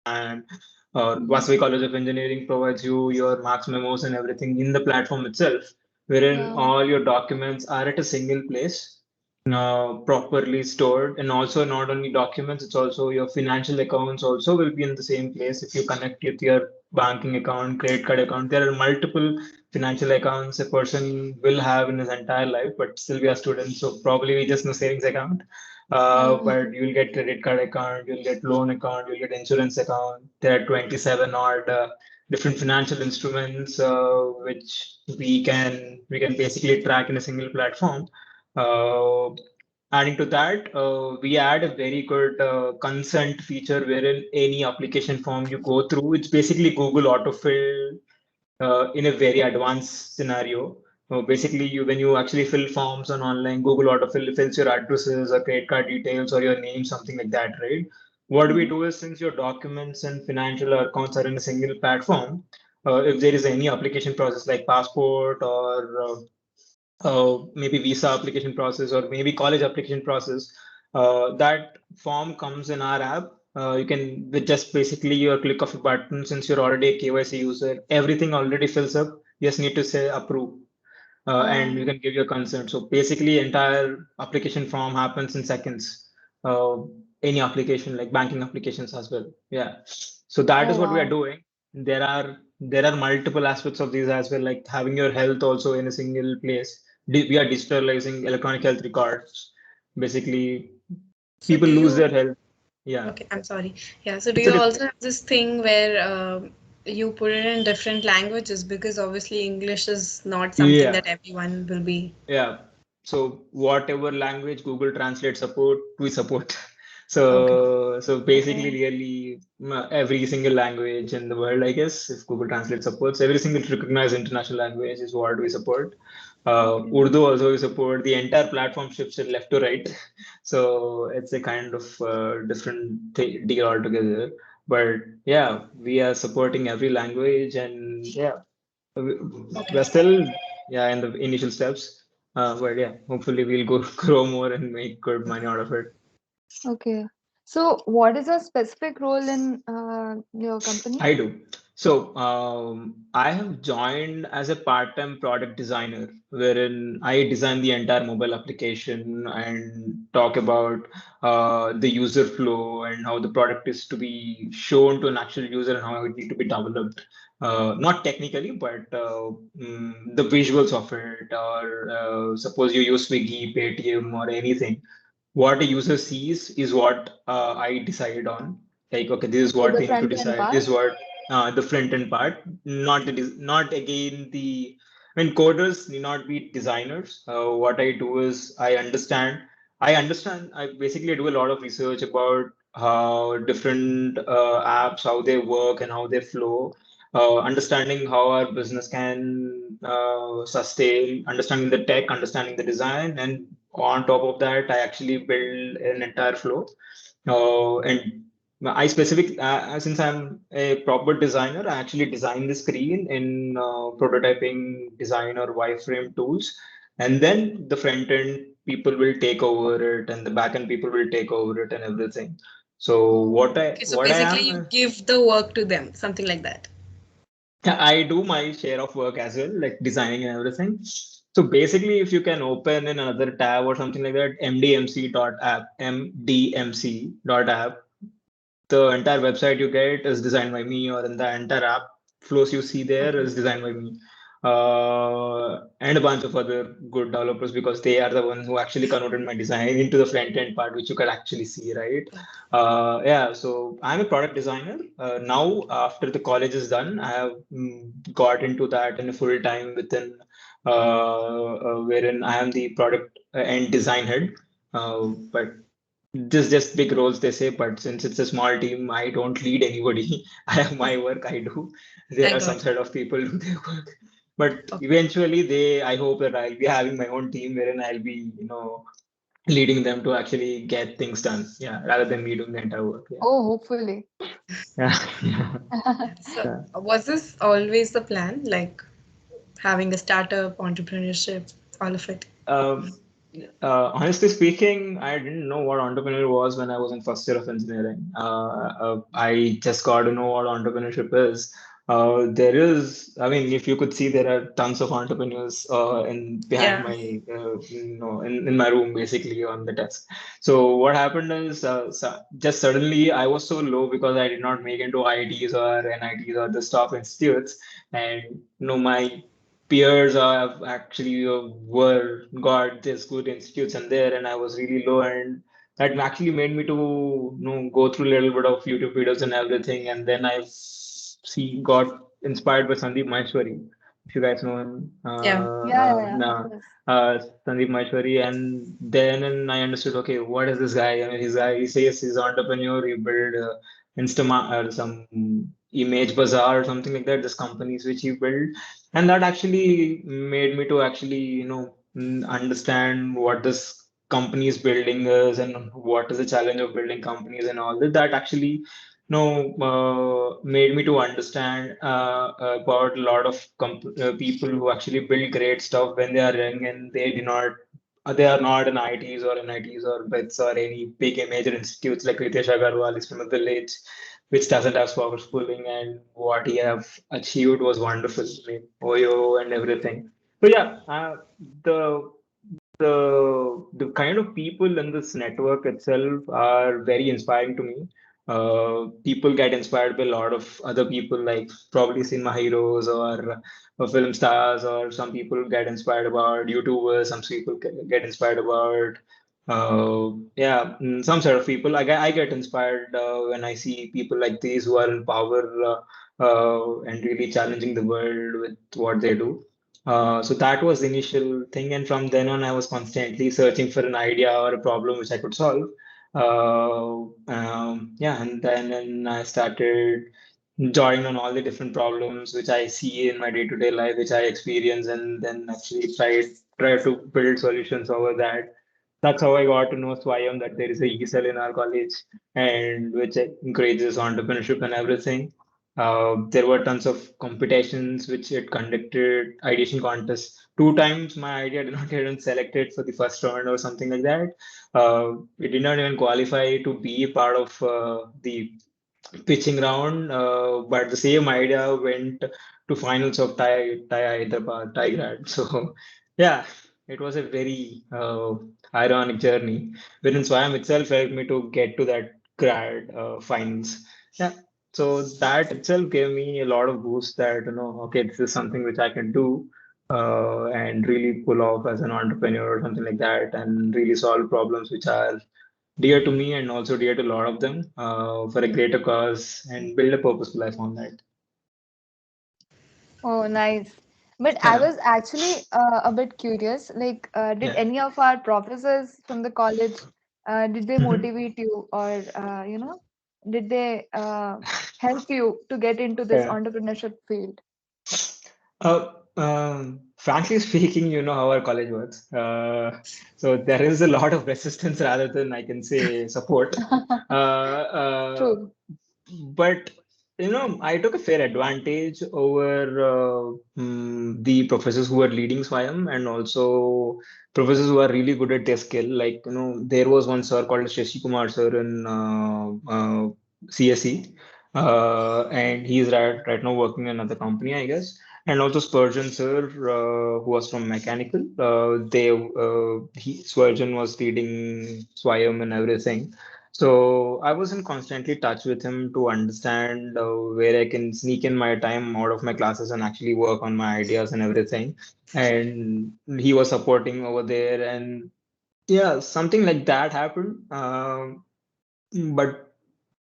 and Vasavi College of Engineering provides you your marks memos and everything in the platform itself, wherein Yeah. all your documents are at a single place, properly stored. And also not only documents, it's also your financial accounts also will be in the same place. If you connect with your banking account, credit card account, there are multiple financial accounts a person will have in his entire life, but still we are students, so probably we just know savings account. But you'll get credit card account, you'll get loan account, you'll get insurance account. There are 27 odd different financial instruments which we can basically track in a single platform. Uh, Adding to that, we add a very good consent feature wherein any application form you go through, it's basically Google autofill in a very advanced scenario. Basically, when you actually fill forms on online, Google autofill fills your addresses or credit card details or your name, something like that, right? What we Mhm. do is, since your documents and financial accounts are in a single platform, if there is any application process like passport or maybe visa application process or maybe college application process, that form comes in our app. You can, with just basically your click of a button, since you're already a KYC user, everything already fills up. You just need to say approve, and you Um, can give your consent. So basically, entire application form happens in seconds. Uh, any application like banking applications as well. Yeah. So that oh is what we are wow. doing. There are multiple aspects of these as well, like having your health also in a single place. We are digitalizing electronic health records. Basically, So people do lose you, their health. Yeah, okay, I'm sorry. Yeah, so do it's you okay. also have this thing where you put it in different languages because obviously English is not something Yeah, that everyone will be. yeah. So whatever language Google Translate support, we support. Okay. So basically, Okay. really every single language in the world, I guess, if Google Translate supports every single recognized international language is what we support. Okay. Urdu also we support. The entire platform shifts it left to right. So it's a kind of different deal altogether. But yeah, we are supporting every language, and yeah, we- we're still in the initial steps. But yeah, hopefully we'll go grow more and make good money out of it. Okay. So, what is your specific role in your company? I do. So I have joined as a part-time product designer, wherein I design the entire mobile application and talk about the user flow and how the product is to be shown to an actual user and how it need to be developed. Not technically, but the visuals of it. Or suppose you use Swiggy, Paytm, or anything, what a user sees is what I decide on. Like, okay, this is Okay, what the we need to front end decide. part. This is what the front end part, not again the. I mean, coders need not be designers. What I do is I understand. I basically do a lot of research about how different apps, how they work and how they flow. Understanding how our business can sustain, understanding the tech, understanding the design, and on top of that, I actually build an entire flow. And I specific since I'm a proper designer, I actually design the screen in prototyping design or wireframe tools, and then the front end people will take over it, and the back end people will take over it, and everything. So Okay, so what I basically am, you give the work to them, something like that. I do my share of work as well, like designing and everything. So basically, if you can open in another tab or something like that, mdmc.app, mdmc.app, the entire website you get is designed by me, or in the entire app flows you see there Okay. is designed by me. And a bunch of other good developers, because they are the ones who actually converted my design into the front end part, which you can actually see, right? Yeah, so I'm a product designer. Now, after the college is done, I have got into that in a full time within, wherein I am the product and design head. But just big roles they say, but since it's a small team, I don't lead anybody. I have my work, I do. There I are got some it. set of people who do their work. But Okay. eventually I hope that I'll be having my own team wherein I'll be, leading them to actually get things done. Yeah, rather than me doing the entire work. Yeah. Oh, hopefully. Yeah. Yeah. So Yeah. was this always the plan, like having a startup, entrepreneurship, all of it? Honestly speaking, I didn't know what entrepreneur was when I was in first year of engineering. I just got to know what entrepreneurship is. There is, I mean, if you could see, there are tons of entrepreneurs in behind Yeah. my, in my room, basically on the desk. So what happened is, just suddenly I was so low because I did not make into IITs or NITs or the top institutes, and my peers have actually were got this good institutes and there, and I was really low, and that actually made me to go through a little bit of YouTube videos and everything, and then I got inspired by Sandeep Maheshwari, if you guys know him. Yeah. Yeah, of course. Sandeep Maheshwari, and then I understood, okay, what is this guy? I mean, he says he's an entrepreneur. He built Instama or some image bazaar or something like that. This companies which he built, and that actually made me to actually understand what this company is building is and what is the challenge of building companies and all that. That actually made me to understand about a lot of people who actually build great stuff when they are young, and they are not in ITs or NITs or BITS or any big major institutes. Like Ritesh Agarwal is from a village which doesn't have proper schooling, and what he have achieved was wonderful. I mean, OYO and everything. So yeah, the the kind of people in this network itself are very inspiring to me. People get inspired by a lot of other people, like probably cinema heroes or film stars, or some people get inspired about YouTubers, some people get inspired about some sort of people. I get inspired when I see people like these who are in power and really challenging the world with what they do. So that was the initial thing, and from then on, I was constantly searching for an idea or a problem which I could solve. And then I started drawing on all the different problems which I see in my day-to-day life, which I experience, and then actually try to build solutions over that. That's how I got to know Swayam, that there is a ESL in our college, and which encourages entrepreneurship and everything. There were tons of competitions which it conducted, ideation contests. Two times my idea did not get even selected for the first round or something like that. It did not even qualify to be part of the pitching round, but the same idea went to finals of Thai Hyderabad, Thai grad. So yeah, it was a very ironic journey, wherein Swayam itself helped me to get to that grad finals. Yeah. So that itself gave me a lot of boost that, okay, this is something which I can do and really pull off as an entrepreneur or something like that, and really solve problems which are dear to me and also dear to a lot of them for a greater cause and build a purposeful life on that. Oh, nice. But I Yeah, was actually a bit curious. Like, did yeah. any of our professors from the college, did they Mhm. motivate you, or did they help you to get into this Yeah. entrepreneurship field? Frankly speaking, you know how our college works. So there is a lot of resistance rather than I can say support. Uh, True. but I took a fair advantage over the professors who were leading Swayam, and also professors who are really good at their skill. Like, there was one sir called Shashi Kumar sir in CSE, and he's right now working in another company, I guess. And also Spurgeon sir, who was from mechanical. Spurgeon was leading Swayam and everything. So I was in constantly touch with him to understand where I can sneak in my time out of my classes and actually work on my ideas and everything. And he was supporting over there, and yeah, something like that happened. But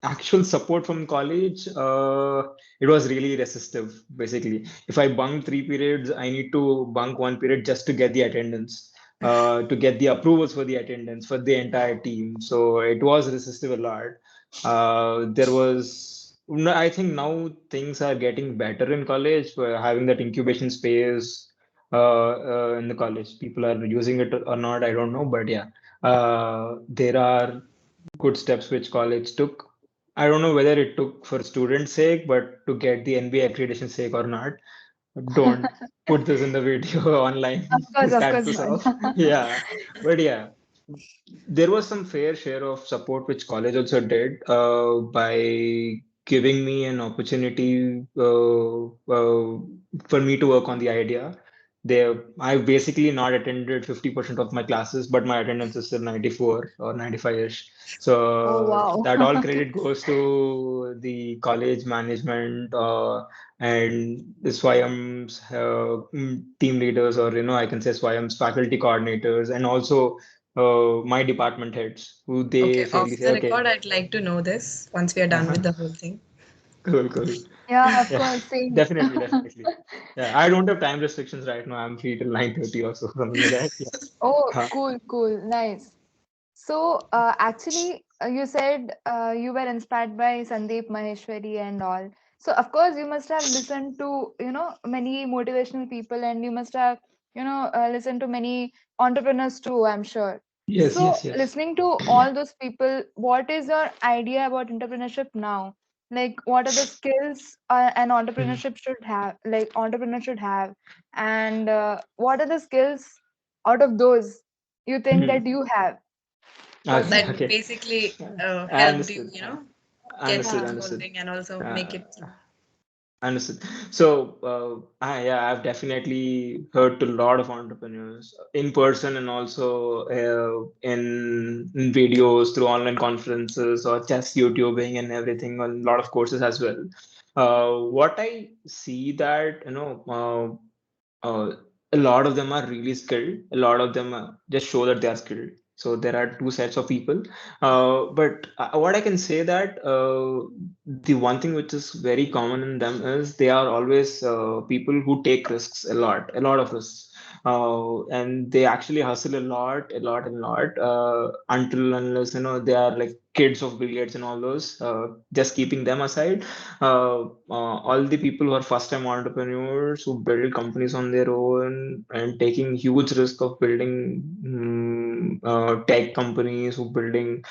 actual support from college, it was really resistive. Basically, if I bunk 3 periods, I need to bunk 1 period just to get the attendance, to get the approvals for the attendance for the entire team. So it was resistive a lot. There was no, I think now things are getting better in college. We're having that incubation space in the college. People are using it or not, I don't know, but yeah, there are good steps which college took. I don't know whether it took for students' sake, but to get the NBA accreditation sake or not. Don't put this in the video online. Of Cut course this not. off. Yeah, but yeah, there was some fair share of support which college also did by giving me an opportunity for me to work on the idea. I've basically not attended 50% of my classes, but my attendance is still 94 or 95-ish. Oh, So wow. that all credit goes to the college management and the Swayam's team leaders, or I can say Swayam's faculty coordinators, and also my department heads, who they Okay, fairly off say, the okay, record, I'd like to know this once we are done uh-huh, with the whole thing. cool, cool. Yeah, of Yeah, course, same. definitely, definitely. Yeah, I don't have time restrictions right now. I'm free till 9:30 or so, something like that. Yeah. Oh, Huh. cool, cool, nice. So, actually, you said you were inspired by Sandeep Maheshwari and all. So, of course, you must have listened to, many motivational people, and you must have, listened to many entrepreneurs too, I'm sure. Yes, So, yes, yes. listening to all those people, what is your idea about entrepreneurship now? Like, what are the skills an Mhm, entrepreneurship should have, like entrepreneur should have, and what are the skills out of those you think that mhm. you have? Okay, That Personally. okay. basically I helped you, understood. get through Understood, the Yeah. whole understood. thing and also make Uh, it through. Understood. So, yeah, I've definitely heard to a lot of entrepreneurs in person and also in videos through online conferences or just YouTubing and everything, on a lot of courses as well. What I see that, a lot of them are really skilled. A lot of them just show that they are skilled. So there are two sets of people. But what I can say that the one thing which is very common in them is they are always people who take risks a lot of risks. And they actually hustle a lot, and a lot until unless they are like kids of billiards and all those. Just keeping them aside, all the people who are first time entrepreneurs who build companies on their own and taking huge risk of building tech companies, who building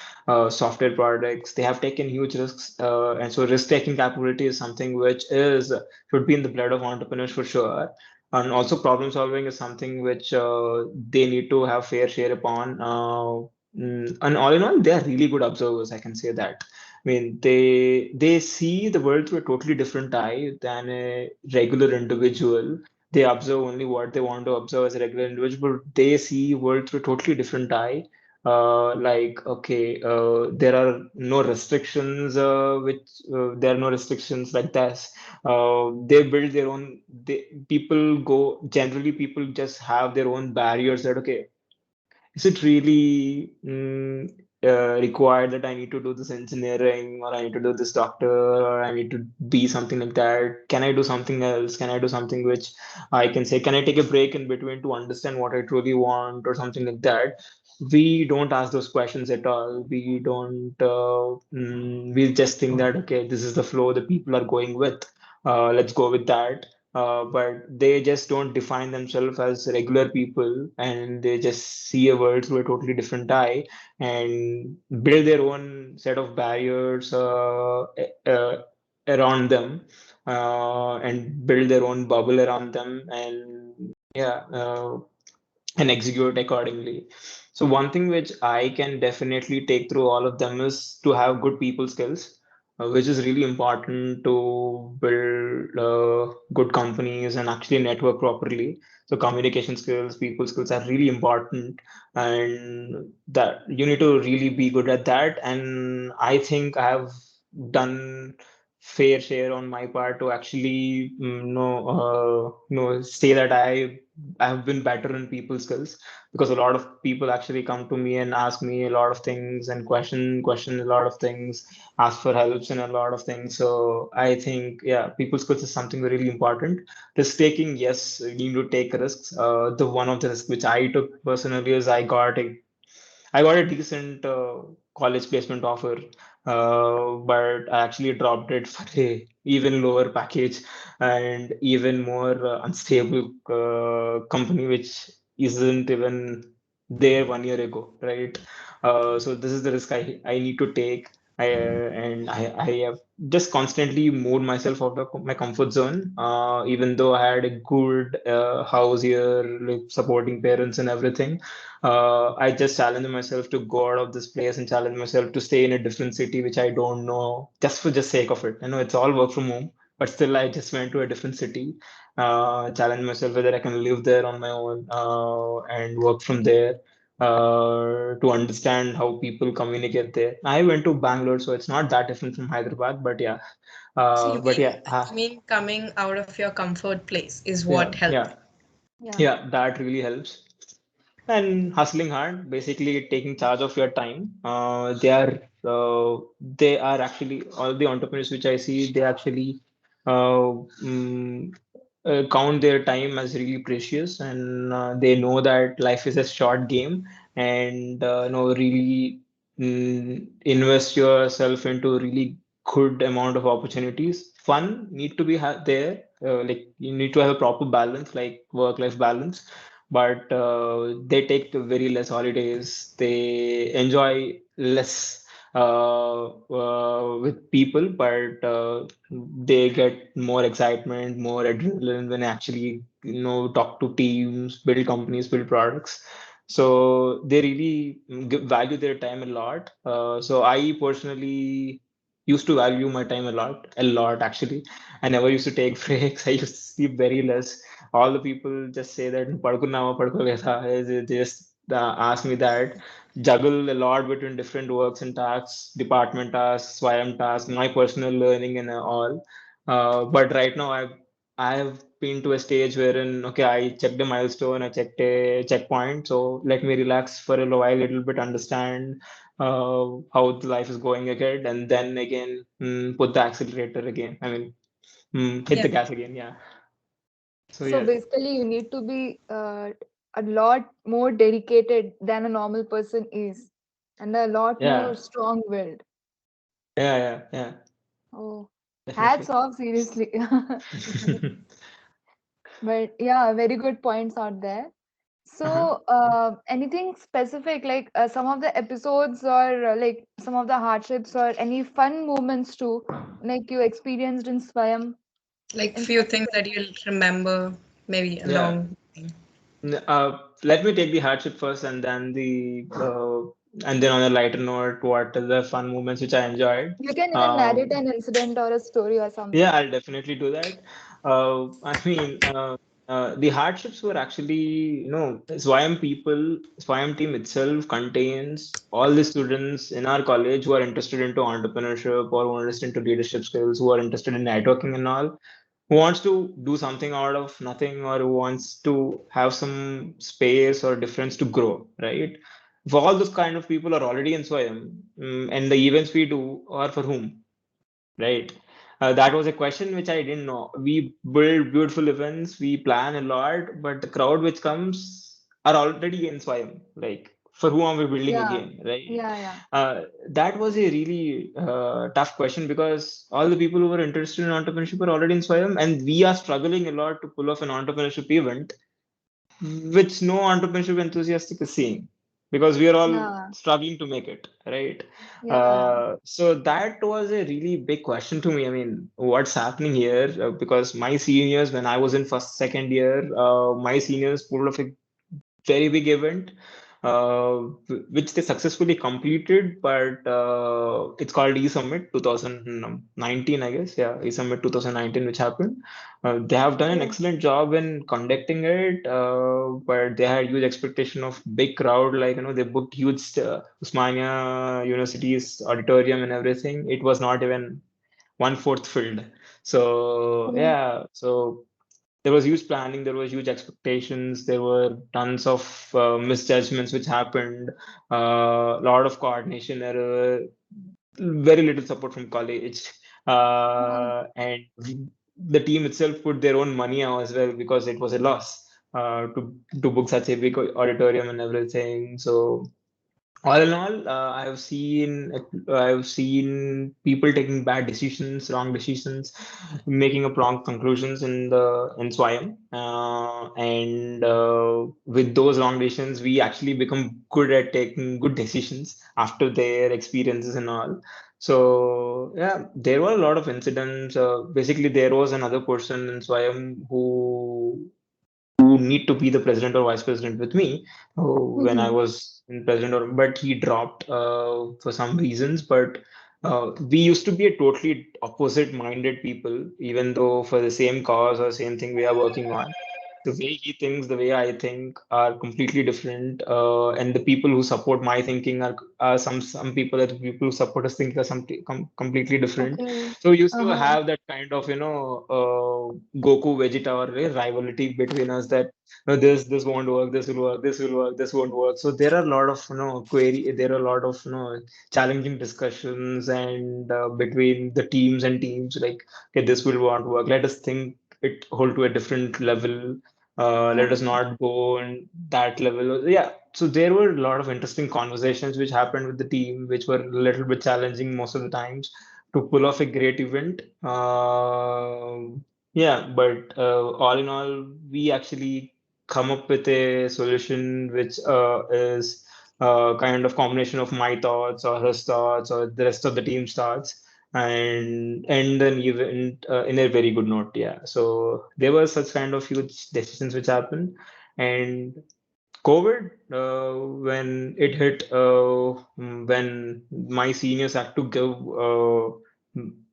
software products, they have taken huge risks, and so risk taking capability is something which is should be in the blood of entrepreneurs for sure. And also problem solving is something which they need to have fair share upon. And all in all, they are really good observers, I can say that. I mean, they see the world through a totally different eye than a regular individual. They observe only what they want to observe as a regular individual. They see world through a totally different eye. Like, okay, there are no restrictions, which there are no restrictions like this. They build their own. People go generally. People just have their own barriers that okay, is it really required that I need to do this engineering, or I need to do this doctor, or I need to be something like that? Can I do something else? Can I do something which I can say, can I take a break in between to understand what I truly want, or something like that? We don't ask those questions at all. We don't, we just think that, okay, this is the flow the people are going with. Let's go with that. But they just don't define themselves as regular people, and they just see a world through a totally different eye and build their own set of barriers around them, and build their own bubble around them, and yeah, and execute accordingly. So one thing which I can definitely take through all of them is to have good people skills, which is really important to build good companies and actually network properly. So communication skills, people skills are really important, and that you need to really be good at that. And I think I have done fair share on my part to actually say that I have been better in people skills, because a lot of people actually come to me and ask me a lot of things and question a lot of things, ask for helps in a lot of things. So I think, yeah, people skills is something really important. Risk taking, yes, you need to take risks. The one of the risks which I took personally is I got a decent college placement offer, but I actually dropped it for a even lower package and even more unstable company, which isn't even there 1 year ago, right? So this is the risk I need to take. I have just constantly moved myself out of my comfort zone. Even though I had a good house here, like supporting parents and everything, I just challenged myself to go out of this place and challenge myself to stay in a different city, which I don't know, just for just sake of it. I know it's all work from home, but still, I just went to a different city, challenge myself whether I can live there on my own and work from there to understand how people communicate there. I went to Bangalore, so it's not that different from Hyderabad, but yeah, So but yeah, you mean coming out of your comfort place is what yeah, helped. yeah, Yeah. yeah, that really helps. And hustling hard, basically taking charge of your time. They are actually all the entrepreneurs which I see. They actually uh, mm, count their time as really precious, and they know that life is a short game, and really invest yourself into really good amount of opportunities. Fun need to be there. Like you need to have a proper balance, like work-life balance, but they take very less holidays. They enjoy less with people, but they get more excitement, more adrenaline when actually talk to teams, build companies, build products. So they really value their time a lot. So I personally used to value my time a lot actually. I never used to take breaks. I used to sleep very less. All the people just say that "Padkunnaava, padkolega." They just ask me that. Juggle a lot between different works and tasks, department tasks, Swayam tasks, my personal learning and all. But right now, I've been to a stage wherein okay, I checked a milestone, I checked a checkpoint, so let me relax for a while, little bit, understand how the life is going ahead, and then again put the accelerator again. I mean, hit Yeah. the gas again. Yeah. So So yeah, basically, you need to be a lot more dedicated than a normal person is, and a lot more yeah, strong-willed. yeah, Oh, hats definitely. off, seriously. But yeah, very good points out there. Uh-huh. So, anything specific, like some of the episodes or like some of the hardships or any fun moments too, like you experienced in Swayam Like in few things specific? that you'll remember maybe Yeah. along. Let me take the hardship first, and then on a lighter note, what are the fun moments which I enjoyed. You can even narrate Um, an incident or a story or Yeah, something. I'll definitely do that. I mean, the hardships were actually, SWAYAM team itself contains all the students in our college who are interested into entrepreneurship or who are interested into leadership skills, who are interested in networking and all, who wants to do something out of nothing or who wants to have some space or difference to grow, right? If all those kind of people are already in SWAYAM, and the events we do are for whom? Right. That was a question which I didn't know. We build beautiful events, we plan a lot, but the crowd which comes are already in Swayam. Like, for whom are we building Yeah, again, right? yeah, yeah, That was a really tough question because all the people who were interested in entrepreneurship are already in Swayam, and we are struggling a lot to pull off an entrepreneurship event which no entrepreneurship enthusiastic is seeing because we are all yeah, struggling to make it, right? yeah, So that was a really big question to me. I mean, what's happening here? Because my seniors, when I was in first, second year, my seniors pulled off a very big event, which they successfully completed. But it's called E-Summit 2019, I guess. Yeah, E-Summit 2019, which happened. They have done an yeah. excellent job in conducting it, but they had huge expectation of big crowd. Like, they booked huge Usmania University's auditorium and everything. It was not even one-fourth filled. So Oh, yeah, so there was huge planning, there was huge expectations, there were tons of misjudgments which happened, a lot of coordination error, very little support from college, oh, and the team itself put their own money out as well because it was a loss to book such a big auditorium and everything. So all in all, I've seen people taking bad decisions, wrong decisions, making up wrong conclusions in Swayam, and with those wrong decisions, we actually become good at taking good decisions after their experiences and all. So yeah, there were a lot of incidents. Basically, there was another person in Swayam who need to be the president or vice president with me when I Mhm. was in president, but he dropped for some reasons. But we used to be a totally opposite-minded people, even though for the same cause or same thing we are working on. The way he thinks, the way I think are completely different. And the people who support my thinking are some people that the people who support us think are completely different. Okay. So we used to Uh-huh. have that kind of, Goku Vegeta or rivalry between us that no, this won't work, this will work, this will work, this won't work. So there are a lot of there are a lot of challenging discussions and between the teams and teams like okay, this will won't work. Let us think it hold to a different level. Let us Uh-huh. not go on that level. Yeah. So there were a lot of interesting conversations which happened with the team, which were a little bit challenging most of the times to pull off a great event. Yeah, but all in all, we actually come up with a solution which is kind of combination of my thoughts or his thoughts or the rest of the team's thoughts and end an event in a very good note. Yeah. So there were such kind of huge decisions which happened. And COVID, when it hit, when my seniors had to give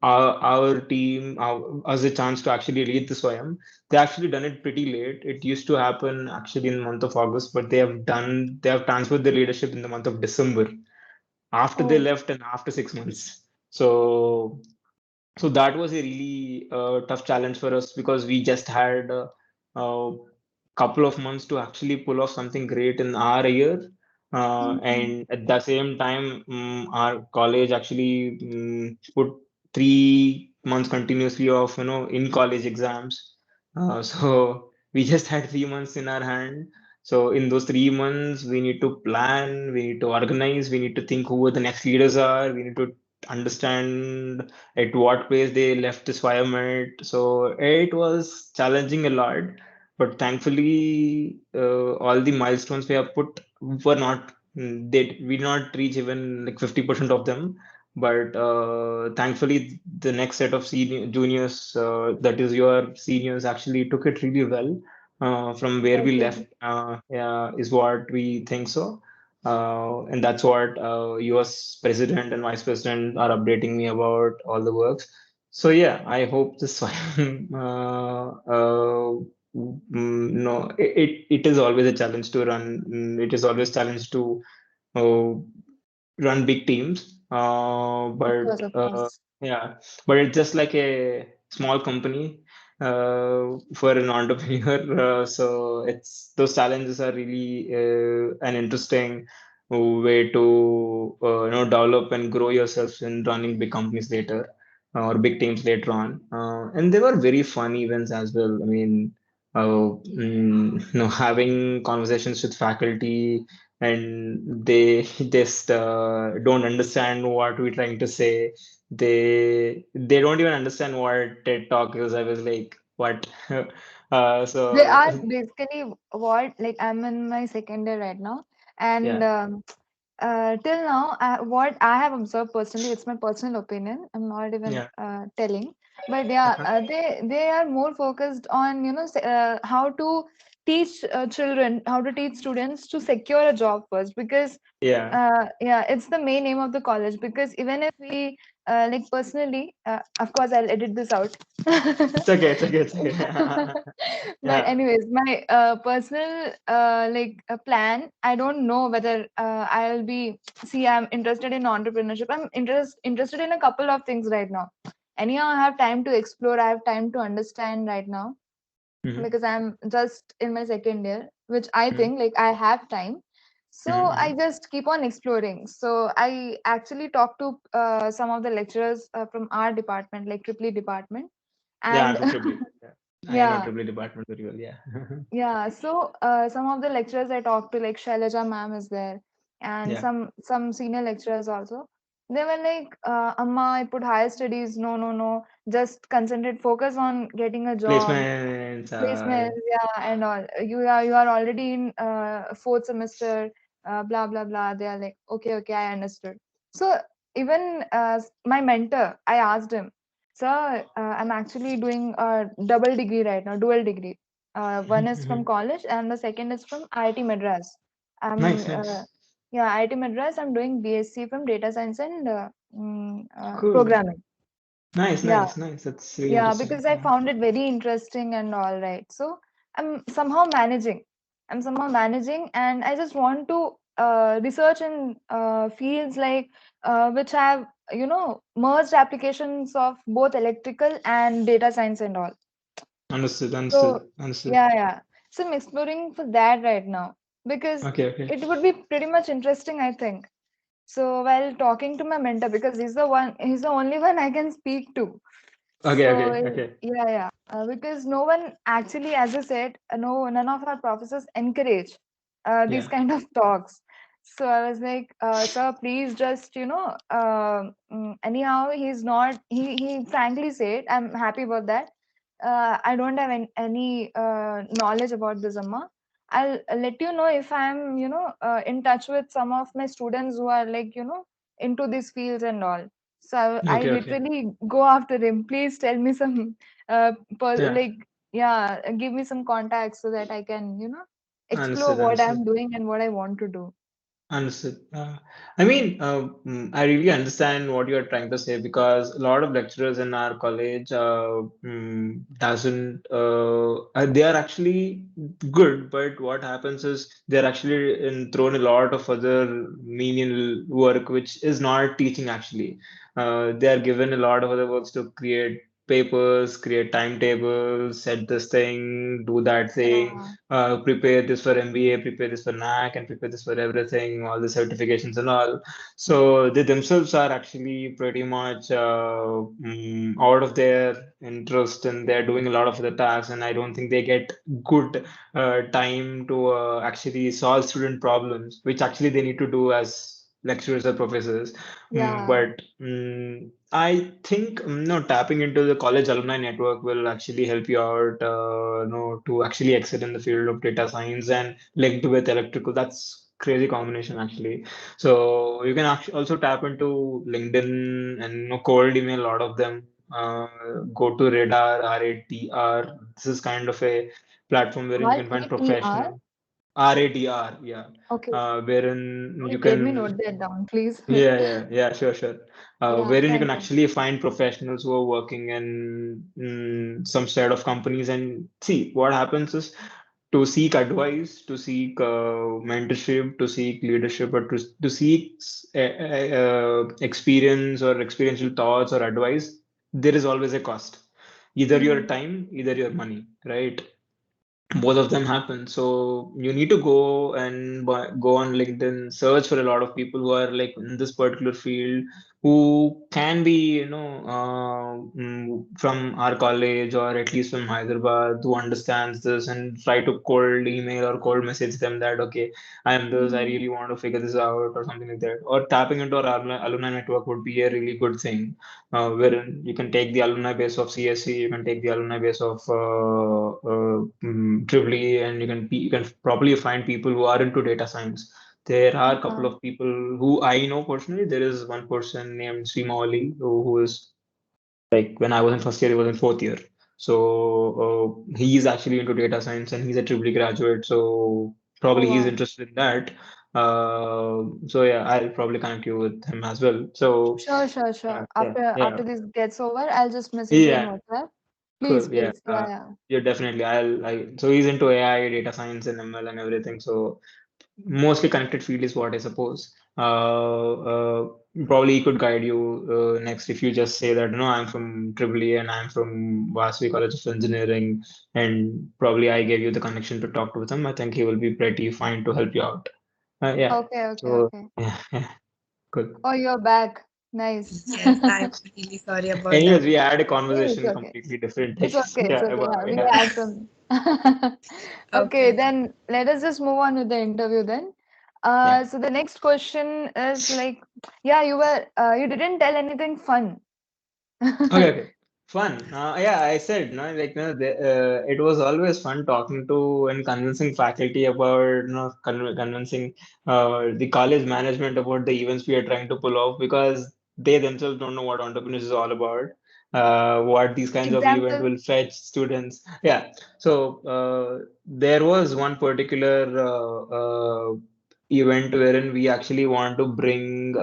our team us a chance to actually lead the Swayam, they actually done it pretty late. It used to happen actually in the month of August, but they have transferred the leadership in the month of December after they Oh. left and after 6 months. So that was a really tough challenge for us because we just had a couple of months to actually pull off something great in our year. Mhm. And at the same time, our college actually put 3 months continuously of in college exams. So we just had 3 months in our hand. So in those 3 months, we need to plan, we need to organize, we need to think who the next leaders are, we need to understand at what pace they left this environment. So it was challenging a lot, but thankfully, all the milestones we have put were not they we did not reach even like 50% of them. But thankfully, the next set of juniors, that is your seniors, actually took it really well from where we left. Okay. Yeah, is what we think so. And that's what US president and vice president are updating me about all the works. So yeah, I hope this one, no, it is always a challenge to run. It is always challenge to uh, run big teams. Of But course, of course. yeah, but it's just like a small company for an entrepreneur. So it's those challenges are really an interesting way to develop and grow yourself in running big companies later or big teams later on. And they were very fun events as well. I mean, having conversations with faculty and they just don't understand what we're trying to say. They don't even understand what TED Talk is. I was like, what? They So are basically what, like, I'm in my second year right now, and yeah, till now, what I have observed personally, it's my personal opinion. I'm not even yeah, telling, but yeah, uh-huh. they are more focused on how to teach children, how to teach students to secure a job first, because Yeah. yeah, it's the main aim of the college. Because even if we like personally, of course, I'll edit this out. It's okay. It's okay. It's okay. But Yeah. anyways, my personal plan, I don't know whether I'll be, see, I'm interested in entrepreneurship. I'm interested in a couple of things right now. Anyhow, I have time to explore, I have time to understand right now, Hmm. because I'm just in my second year, which I Hmm. think like I have time. So I Hmm. just keep on exploring. So I actually talked to some of the lecturers from our department, like triple E department, Yeah, I'm and from Tripoli. Yeah. I know yeah, Tripoli department very well. Yeah. yeah. So some of the lecturers I talked to, like Shailaja ma'am is there, and Yeah. some senior lecturers also. They were like, "Amma, I put higher studies. No, no, no. Just concentrate, focus on getting a job, Placements. placements, yeah, and all. You are already in fourth semester. Blah blah blah." They are like, "Okay, okay, I understood." So even my mentor, I asked him, sir, I'm actually doing a double degree right now, dual degree. One is from college and the second is from IIT Madras. I'm Nice, nice. yeah, IIT Madras. I'm doing BSc from data science and Cool. programming. Nice, Yeah, nice, nice. That's really yeah, interesting. because I found it very interesting and all right. So I'm somehow managing. I'm somehow managing, and I just want to research in fields like which have merged applications of both electrical and data science and all. Understood, So understood, understood. yeah. So I'm exploring for that right now because Okay, okay. it would be pretty much interesting, I think. So while talking to my mentor, because he's the only one I can speak to. Okay, So okay, okay. because no one actually, as I said, no, none of our professors encourage these Yeah, kind of talks. So I was like, sir, please just anyhow, he's not. He frankly said, I'm happy about that. I don't have any knowledge about this, Amma. I'll let you know if I'm in touch with some of my students who are like into these fields and all. So I okay, okay. literally go after him. Please tell me some, Yeah, like, yeah, give me some contacts so that I can, explore understood, what understood. I'm doing and what I want to do. Understood. I mean, I really understand what you're trying to say because a lot of lecturers in our college doesn't. They are actually good, but what happens is they're actually thrown a lot of other menial work, which is not teaching actually. They are given a lot of other works to create papers, create timetables, set this thing, do that thing, Yeah, prepare this for MBA, prepare this for NAC, and prepare this for everything, all the certifications and all. So they themselves are actually pretty much out of their interest and they're doing a lot of the tasks. And I don't think they get good time to actually solve student problems, which actually they need to do as lecturers or professors. yeah, But I think no, tapping into the college alumni network will actually help you out, to actually excel in the field of data science and linked with electrical. That's crazy combination actually. So you can actually also tap into LinkedIn and cold email a lot of them. Go to Radar, RATR. This is kind of a platform wherein you can find RATR. professional. RATR, yeah. Okay, Wherein you wait, let me note can that down, please. yeah, sure, sure. Yeah, Wherein you can thank you. actually find professionals who are working in some set of companies and see what happens is to seek advice, to seek mentorship, to seek leadership, or to seek experience or experiential thoughts or advice, there is always a cost. Either your Hmm. time, either your money, right? Both of them happen, so you need to go and go on LinkedIn, search for a lot of people who are like in this particular field, who can be from our college or at least from Hyderabad, who understands this, and try to cold email or cold message them that okay, I am this, I Hmm. really want to figure this out or something like that. Or tapping into our alumni network would be a really good thing, wherein you can take the alumni base of CSC, you can take the alumni base of Triple E, and you can probably find people who are into data science. There are a couple Yeah. of people who I know personally. There is one person named Srimali who is like when I was in first year, he was in fourth year. So he is actually into data science and he's a Triple E graduate. So Oh probably he's wow. interested in that. So yeah, I'll probably connect you with him as well. So Sure, sure, sure. yeah, After yeah, this gets over, I'll just message you on yeah. WhatsApp. Please, Cool. Yeah. please. Yeah, yeah. Yeah, definitely. So he's into AI, data science, and ML and everything. So mostly connected field is what I suppose. Probably he could guide you next if you just say that no, I'm from Triple E and I'm from Vasavi College of Engineering, and probably I gave you the connection to talk to him. I think he will be pretty fine to help you out. Yeah. Okay, okay, So okay. yeah, yeah, good. Oh, you're back. Nice. Yes, I'm really sorry about Anyways, that. we had a It's conversation okay. completely different It's things. okay. It's Yeah, okay. Yeah, we yeah. had some. Okay, Okay. then let us just move on with the interview then. Yeah. So the next question is like, yeah, you didn't tell anything fun. Okay, okay. Fun. Yeah, I said, no, like, it was always fun talking to and convincing faculty about, convincing the college management about the events we are trying to pull off because they themselves don't know what entrepreneurs is all about, what these kinds of event Example. will fetch students. Yeah. So there was one particular event wherein we actually want to bring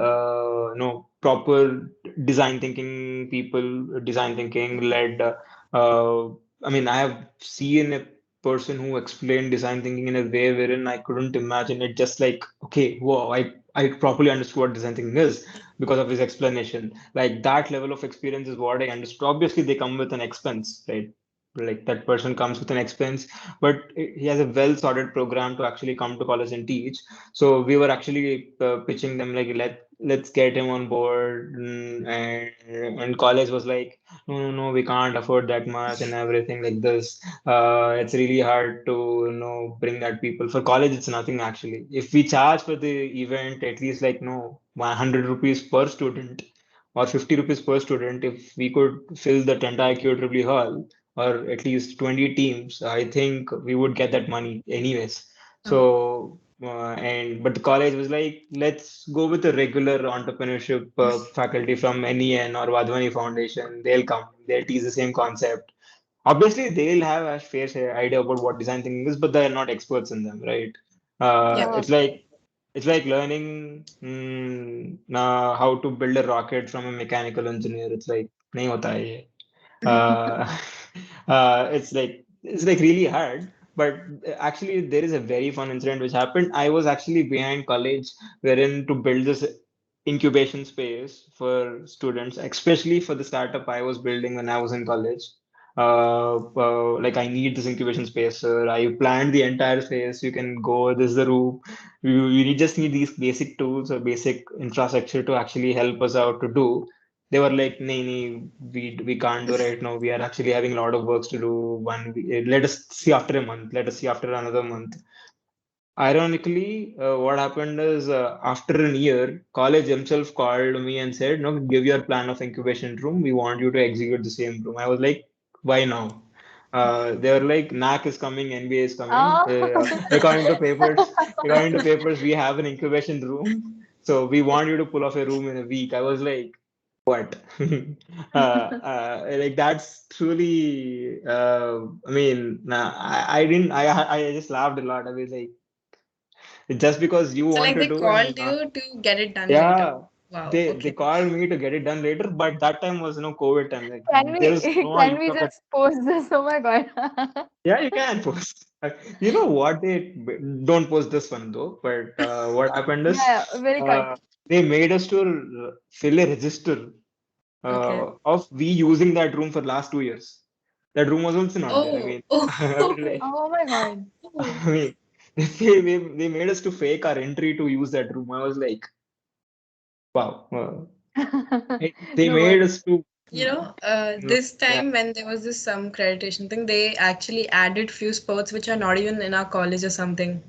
proper design thinking people, design thinking led. I mean, I have seen a person who explained design thinking in a way wherein I couldn't imagine it. Just like, okay, whoa, I properly understood what design thinking is because of his explanation. Like that level of experience is what I understood. Obviously, they come with an expense, right? Like that person comes with an expense, but he has a well sorted program to actually come to college and teach. So we were actually pitching them like let's get him on board, and college was like, no, we can't afford that much and everything like this. It's really hard to bring that people for college. It's nothing actually. If we charge for the event at least like 100 rupees per student or 50 rupees per student, if we could fill that entire QEEE hall or at least 20 teams, I think we would get that money anyways. Oh, So, but the college was like, let's go with a regular entrepreneurship faculty from NEN or Vadhvani Foundation. They'll come, they'll teach the same concept. Obviously, they'll have a fair idea about what design thinking is, but they're not experts in them, right? yeah. It's like learning how to build a rocket from a mechanical engineer. It's like nahi hota hai ye. Uh, it's like really hard. But actually, there is a very fun incident which happened. I was actually behind college, wherein to build this incubation space for students, especially for the startup I was building when I was in college. Like I need this incubation space, sir. I planned the entire space. You can go. This is the room. Just need these basic tools or basic infrastructure to actually help us out to do. They were like, nee, we can't do right now. We are actually having a lot of works to do. Let us see after a month. Let us see after another month. Ironically, what happened is after a year, college himself called me and said, "No, give your plan of incubation room. We want you to execute the same room." I was like, "Why now?" They were like, "NAC is coming, NBA is coming. Oh. According to papers, we have an incubation room. So we want you to pull off a room in a week." I was like, "What?" Like that's truly. I mean, nah, I didn't. I just laughed a lot. I was like, just because you So want like to they do and called you to get it done later. yeah, Wow. they Okay. called me to get it done later, but that time was COVID time. Like Can there we is no can we infrastructure. just post this? Oh my God. Yeah, you can post. You know what? They don't post this one though. But what happened is Yeah, we'll cut. they made us to fill a register Okay. of we using that room for last 2 years. That room was also not there. I Oh, mean, I oh, mean, like, Oh my God. I mean, they made us to fake our entry to use that room. I was like, wow. They No made worries. us to. this Yeah. time when there was this some accreditation thing, they actually added few sports which are not even in our college or something.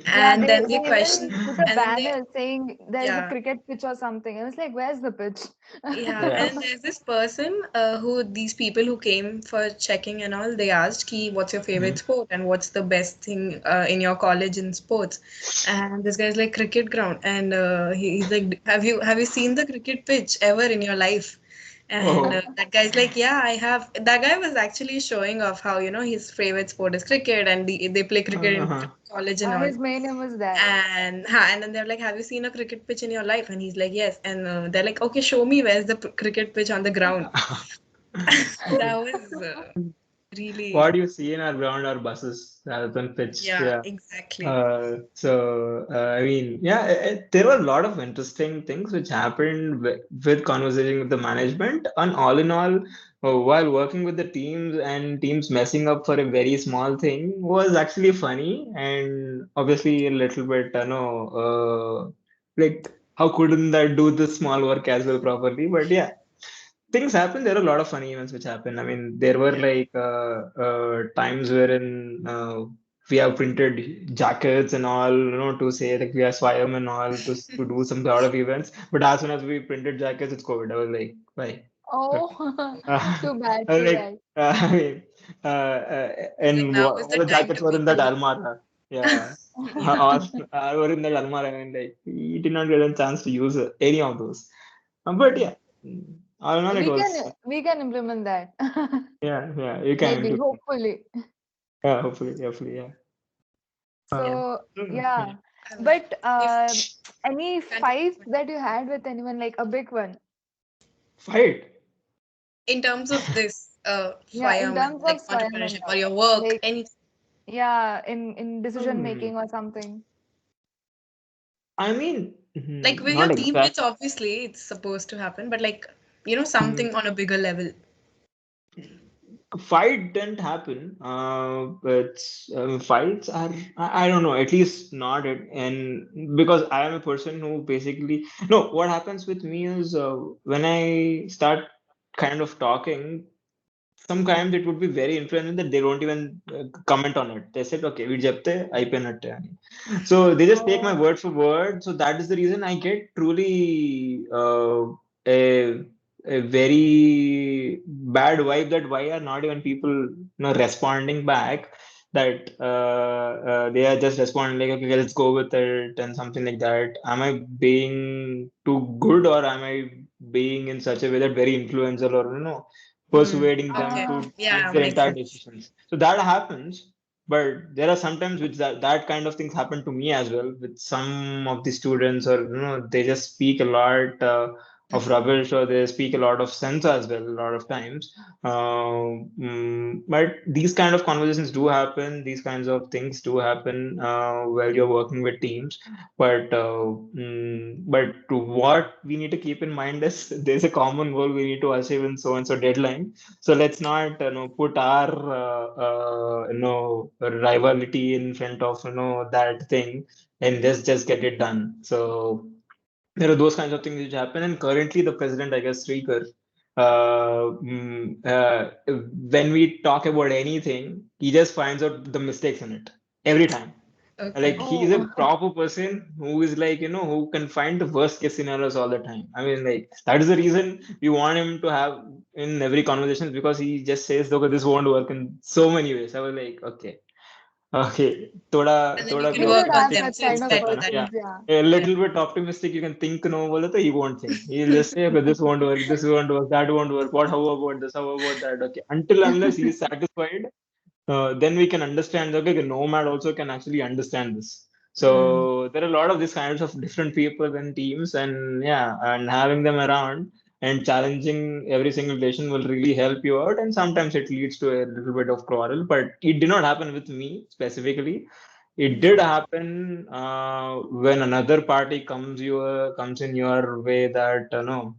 Yeah, And they then they they question, even put a and then they, banner saying there is a yeah, cricket pitch or something. I was like, where's the pitch? yeah. And Yeah. then there's this person who these people who came for checking and all, they asked, ki, what's your favorite Mhm. sport and what's the best thing in your college in sports? And this guy's like cricket ground, and he's like, have you seen the cricket pitch ever in your life? And Oh. that guy's like, yeah, I have. That guy was actually showing off how, his favorite sport is cricket and they play cricket in Uh-huh. college and all. His main name was that. And then they're like, have you seen a cricket pitch in your life? And he's like, yes. And they're like, okay, show me where's the cricket pitch on the ground. That was What really, do you see in our ground are buses rather than pitch. yeah, Yeah. exactly. I mean, yeah, there were a lot of interesting things which happened with conversation with the management. And all in all, while working with the teams and teams messing up for a very small thing was actually funny and obviously a little bit, like how couldn't that do this small work as well properly? But yeah, things happen. There are a lot of funny events which happen. I mean, there were Yeah. like times wherein we have printed jackets and all, to say like we are Swayam and all to do some sort of events. But as soon as we printed jackets, it's COVID. I was like, why? Oh, Uh, too bad, I was too like, bad. I mean, It's like and now is all the the time jackets to were be in that healthy. almara. Yeah. Yeah. All were in that almara, and like we did not get a chance to use any of those. But yeah, all in all, it We was, can implement that. yeah, you can Maybe, implement. hopefully. Yeah, hopefully, yeah. Yeah. So Yeah. yeah. I will. But If any continue. fights that you had with anyone, like a big one? Fight. In terms of this, Yeah, in Swayam and terms of like Swayam and entrepreneurship or all. your work, Like, any yeah, in decision Hmm. making or something. I mean, like with your not teammates, exact. obviously it's supposed to happen, but like something on a bigger level. Fight didn't happen. But fights are, I don't know, at least not it. And because I am a person who basically, no, what happens with me is when I start kind of talking, sometimes it would be very influential that they don't even comment on it. They said, okay, we jepte, అయిపోయినట్టే అని. So they just take my Oh, word for word. So that is the reason I get truly a very bad vibe that why are not even people responding back, that they are just responding like, okay, let's go with it and something like that. Am I being too good, or am I being in such a way that very influential, or Hmm. persuading them Okay. uh, to Yeah, change their makes entire sense. decisions? So that happens. But there are sometimes which that kind of things happen to me as well with some of the students, or they just speak a lot of rubbish, or they speak a lot of sense as well a lot of times. But these kind of conversations do happen, these kinds of things do happen while you're working with teams. But what we need to keep in mind is there's a common goal we need to achieve in so and so deadline. So let's not put our rivalry in front of that thing, and just get it done. So there are those kinds of things which happen. And currently the president, I guess, Srikar, when we talk about anything, he just finds out the mistakes in it every time. Like Okay. he is a oh, proper person who is like, who can find the worst case scenarios all the time. I mean, like that is the reason we want him to have in every conversation, because he just says, okay, this won't work in so many ways. I was like, okay, And then you thoda can we growth work should karna have on them. think such So think it's kind of better sakta na. that Yeah. persons. Yeah. A yeah. little bit optimistic, you can think no bole to he won't think. He'll just say, okay, this won't work, this won't work, that won't work. What, how about this? How about that? Okay. Until unless he is satisfied, then we can understand, okay, the nomad also can actually understand this. Hmm. So there are a lot of these kinds of different people and teams, and yeah, and having them around and challenging every single relation will really help you out. And sometimes it leads to a little bit of quarrel, but it did not happen with me specifically. It did happen when another party comes in your way that no,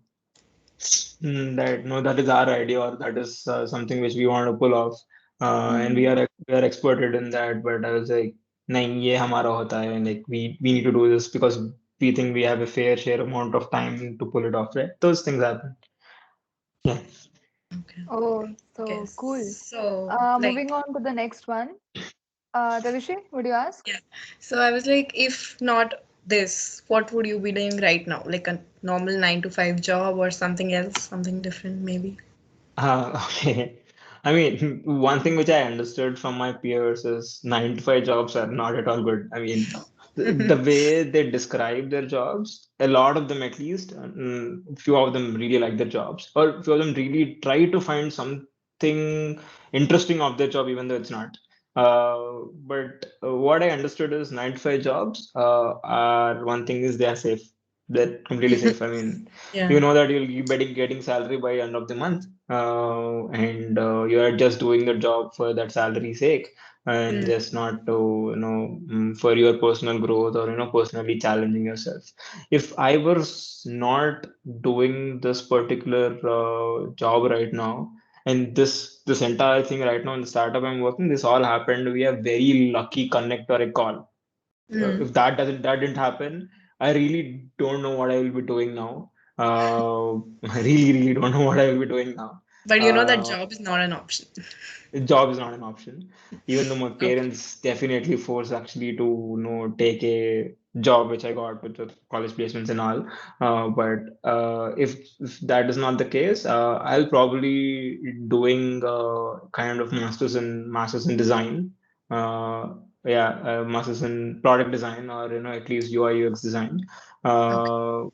that no, that is our idea, or that is something which we want to pull off, and Hmm. we are experted in that. But I was like, nahin, ye hamara hota hai, and like we need to do this because we think we have a fair share amount of time to pull it off, right? Those things happen. Yeah. Okay. Oh, Okay. so cool. So like Moving on to the next one. Tavishi, would you ask? yeah. So I was like, if not this, what would you be doing right now? Like a normal 9 to 5 job or something else, something different maybe? Okay. I mean, one thing which I understood from my peers is 9 to 5 jobs are not at all good. I mean, the way they describe their jobs, a lot of them at least, few of them really like their jobs, or few of them really try to find something interesting of their job, even though it's not. But what I understood is 9 to 5 jobs are, one thing is they are safe. They're completely safe. I mean, Yeah. you know that you'll be getting salary by end of the month, and you are just doing the job for that salary sake, and Hmm. just not to for your personal growth, or personally challenging yourself. If I was not doing this particular job right now, and this entire thing right now in the startup I'm working, this all happened via very lucky connect or a call. Hmm. If that didn't happen, I really don't know what I will be doing now. I really don't know what I will be doing now. But you know that Uh, job is not an option. Job is not an option, even though my Okay. parents definitely force actually to take a job which I got with the college placements and all. But if that is not the case, I'll probably doing kind of masters in design. Uh, yeah, masters in product design, or at least UI UX design. Okay. Uh,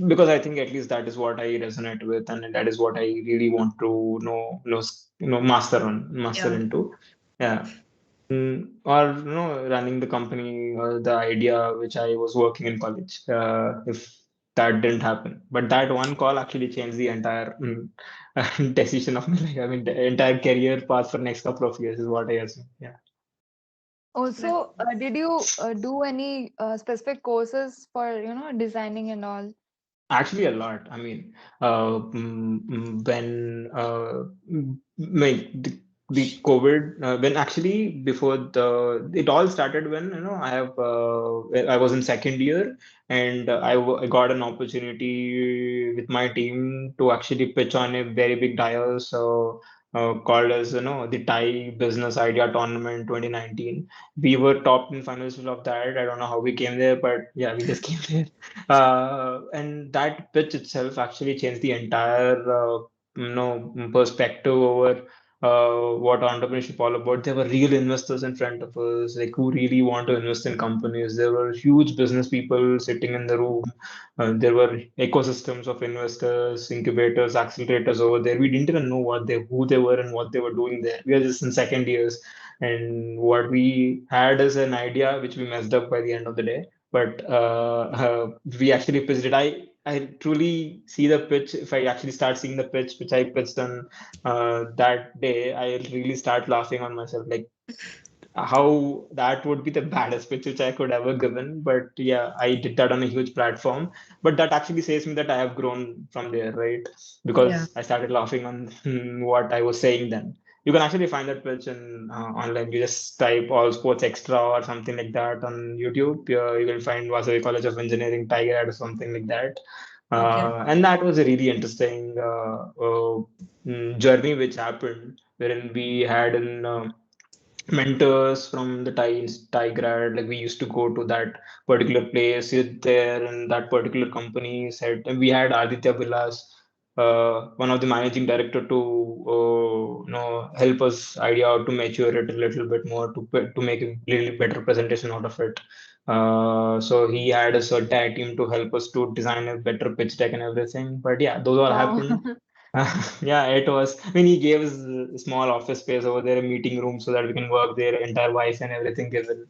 because I think at least that is what I resonate with, and that is what I really want to master Yeah. into. Yeah. Or running the company or the idea which I was working in college. If that didn't happen, but that one call actually changed the entire decision of my life. I mean, the entire career path for next couple of years is what I assume. Yeah. Also, did you do any specific courses for, designing and all? Actually, a lot. I mean, when the COVID, when actually before it all started when I was in second year, and I got an opportunity with my team to actually pitch on a very big dial, so called as the Thai Business Idea Tournament 2019. We were top in finals of that. I don't know how we came there, but yeah, we just came there. And that pitch itself actually changed the entire perspective over what entrepreneurship all about. There were real investors in front of us, like who really want to invest in companies. There were huge business people sitting in the room. There were ecosystems of investors, incubators, accelerators over there. We didn't even know who they were and what they were doing there. We were just in second years, and what we had as an idea, which we messed up by the end of the day, but we actually pitched it. I truly see the pitch. If I actually start seeing the pitch which I pitched on that day, I really start laughing on myself, like how that would be the baddest pitch which I could ever given. But yeah, I did that on a huge platform. But that actually says me that I have grown from there, right? Yeah. Because I started laughing on what I was saying then. You can actually find that pitch in online. You just type all sports extra or something like that on YouTube. You will find Vasavi College of Engineering Tiger or something like that. Okay. And that was a really interesting journey which happened, wherein we had an mentors from the Thai grad. Like we used to go to that particular place, sit there, and that particular company said, and we had Aditya Vilas, one of the managing director, to help us idea how to mature it a little bit more to make a little better presentation out of it. So he had a certain team to help us to design a better pitch deck and everything. But yeah, those all Wow. happened. Yeah, it was. I mean, he gave us a small office space over there, a meeting room, so that we can work there, entire Wi-Fi and everything given.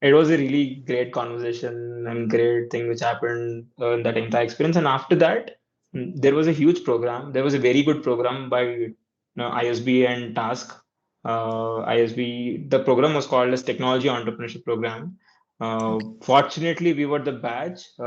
It was a really great conversation and great thing which happened in that entire experience. And after that, there was a huge program. There was a very good program by ISB and Task. ISB, the program was called as Technology Entrepreneurship Program. Fortunately, we were the batch we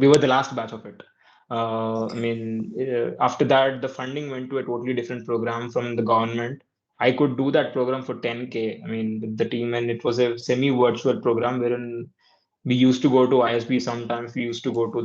were the last batch of it. I mean, after that, the funding went to a totally different program from the government. I could do that program for 10K. I mean, with the team, and it was a semi-virtual program wherein we used to go to ISB sometimes. We used to go to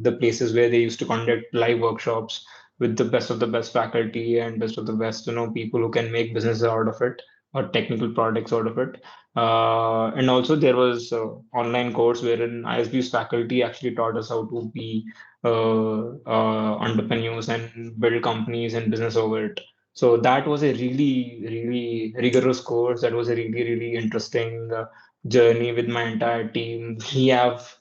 the places where they used to conduct live workshops with the best of the best faculty and best of the best, people who can make business out of it or technical products out of it. And also there was online course wherein ISB's faculty actually taught us how to be entrepreneurs and build companies and business over it. So that was a really, really rigorous course. That was a really, really interesting journey with my entire team. We have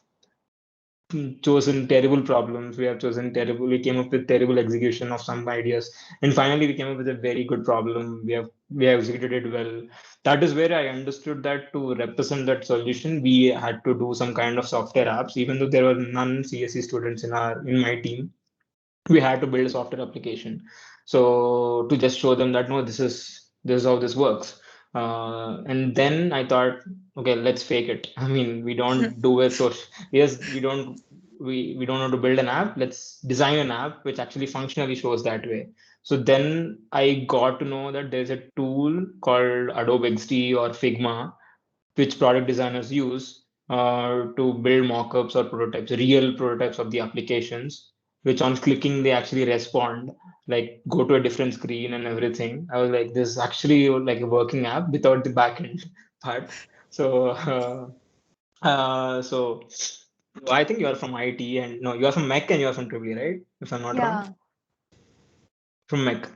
chosen terrible problems. We have chosen terrible. We came up with terrible execution of some ideas, and finally we came up with a very good problem. We have executed it well. That is where I understood that to represent that solution, we had to do some kind of software apps, even though there were none CSE students in my team. We had to build a software application, so to just show them that no, this is how this works. And then I thought, okay, let's fake it. I mean, we don't do it, so yes, we don't know to build an app. Let's design an app which actually functionally shows that way. So then I got to know that there's a tool called Adobe XD or Figma which product designers use to build mockups or prototypes, real prototypes of the applications, which on clicking they actually respond, like go to a different screen and everything. I was like, this is actually like a working app without the backend part. So, so I think you are from IT and no, you are from Mech and you are from Tripoli, right? If I'm not wrong, Yeah. from Mech.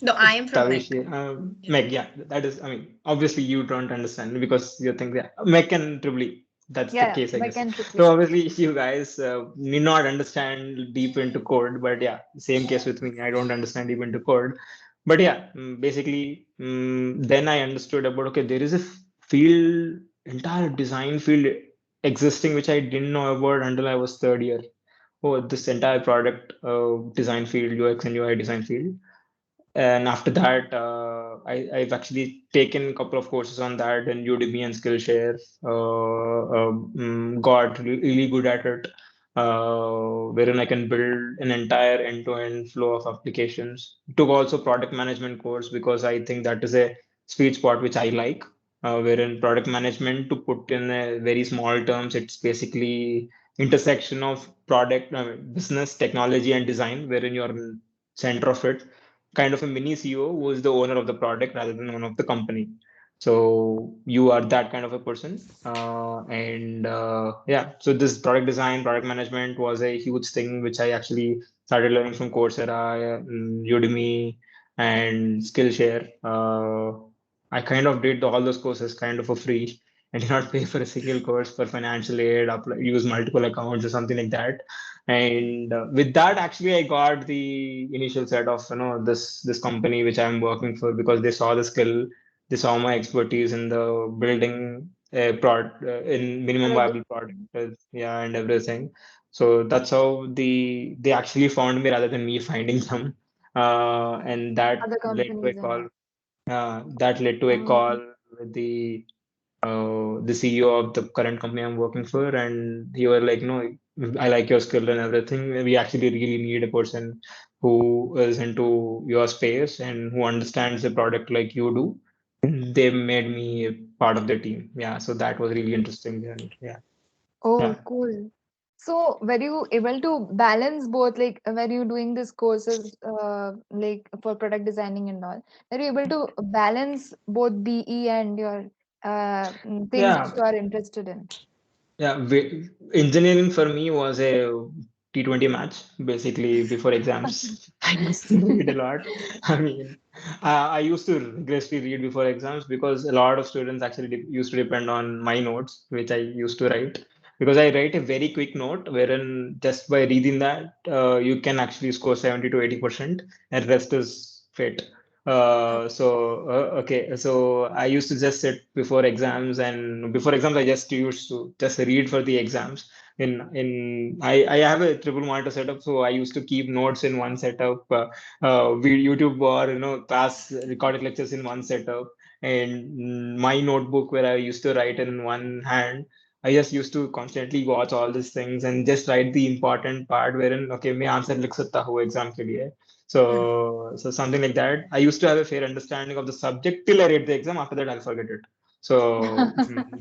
No, I am from Mech. Tavish, Yeah. Meg, yeah, that is, I mean, obviously you don't understand because you think that Meg and Tripoli, that's the Yeah, case, I I guess. can So repeat. obviously, you guys need not understand deep into code, but yeah, same case with me. I don't understand deep into code, but yeah, basically, then I understood about okay, there is a field, entire design field existing which I didn't know about until I was third year. Oh, this entire product design field, UX and UI design field. And after that, I've actually taken a couple of courses on that in Udemy and Skillshare. Got really good at it, wherein I can build an entire end-to-end flow of applications. Took also product management course because I think that is a sweet spot which I like. Wherein product management, to put in a very small terms, it's basically intersection of product, business, technology, and design, wherein you're in center of it, kind of a mini CEO who is the owner of the product rather than one of the company. So you are that kind of a person. And yeah, so this product design, product management was a huge thing which I actually started learning from Coursera, Udemy, and Skillshare. I kind of did all those courses kind of for free. I did not pay for a single course for financial aid, apply, use multiple accounts or something like that. And with that, actually, I got the initial set of this company which I'm working for, because they saw the skill, they saw my expertise in the building a product, in minimum Product viable product, yeah, and everything. So that's how they actually found me rather than me finding them, and other led to a companies and call. all. That led to a call with the CEO of the current company I'm working for, and he was like, "No, I like your skill and everything. We actually really need a person who is into your space and who understands the product like you do." And they made me a part of the team. Yeah, so that was really interesting. And yeah, Oh, yeah, cool. So, were you able to balance both, like, when you doing this courses, like for product designing and all, were you able to balance both BE and your things which yeah. you are interested in? Yeah, engineering for me was a T20 match, basically before exams. I used to read a lot. I mean, I used to rigorously read before exams because a lot of students actually used to depend on my notes, which I used to write. Because I write a very quick note, wherein just by reading that, you can actually score 70 to 80%, and rest is fate. Okay, so I used to just sit before exams, and before exams, I just used to just read for the exams. I have a triple monitor setup, so I used to keep notes in one setup, YouTube or class recorded lectures in one setup, and my notebook where I used to write in one hand. I just used to constantly watch all these things and just write the important part wherein okay, मैं answer लिख सकता हूँ exam के लिए. So something like that. I used to have a fair understanding of the subject till I read the exam. After that, I'll forget it. So,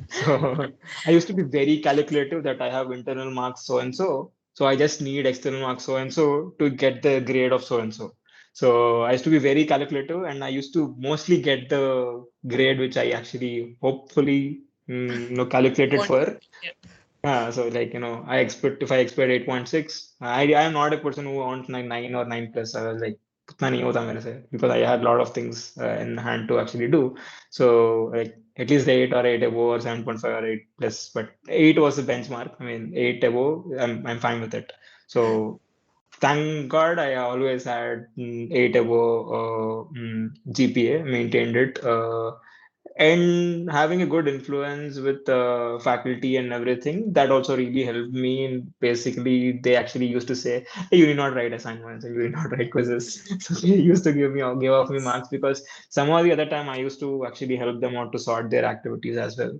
so I used to be very calculative that I have internal marks so and so. So I just need external marks so and so to get the grade of so and so. So I used to be very calculative, and I used to mostly get the grade which I actually hopefully calculated Want for. yeah. So like I expect if I expect 8.6, I am not a person who wants 9 or 9 plus. I was like, "कितना नहीं होता मेरे से," because I had a lot of things in hand to actually do. So like at least 8 or 8 above or 7.5 or 8 plus, but 8 was the benchmark. I mean 8 above, I'm fine with it. So thank God I always had 8 above GPA, maintained it. And having a good influence with faculty and everything, that also really helped me. And basically, they actually used to say, "Hey, you need not write assignments and you need not write quizzes." So they used to give off me marks because some or the other time I used to actually help them out to sort their activities as well.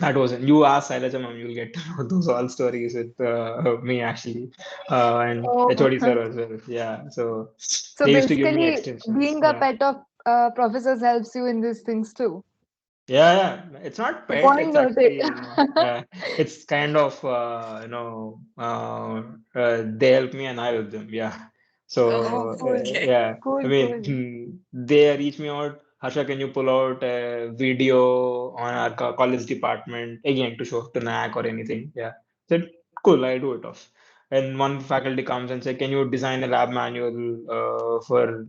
That wasn't you ask Shailaja ma'am, you'll get to know those all stories with me actually, and Oh, HOD sir as well. Yeah, so so they used to give me basically, extensions. being a Yeah. pet of professors helps you in these things too. Yeah, yeah. It's not The pet. point It's noted. actually, it's kind of, they help me and I help them. Yeah. Oh, Oh, So, cool, okay. yeah. I cool, mean, cool. they reach me out. Harsha, can you pull out a video on our college department again to show to NAC or anything? Yeah. Said, cool, I do it off. And one faculty comes and say, can you design a lab manual for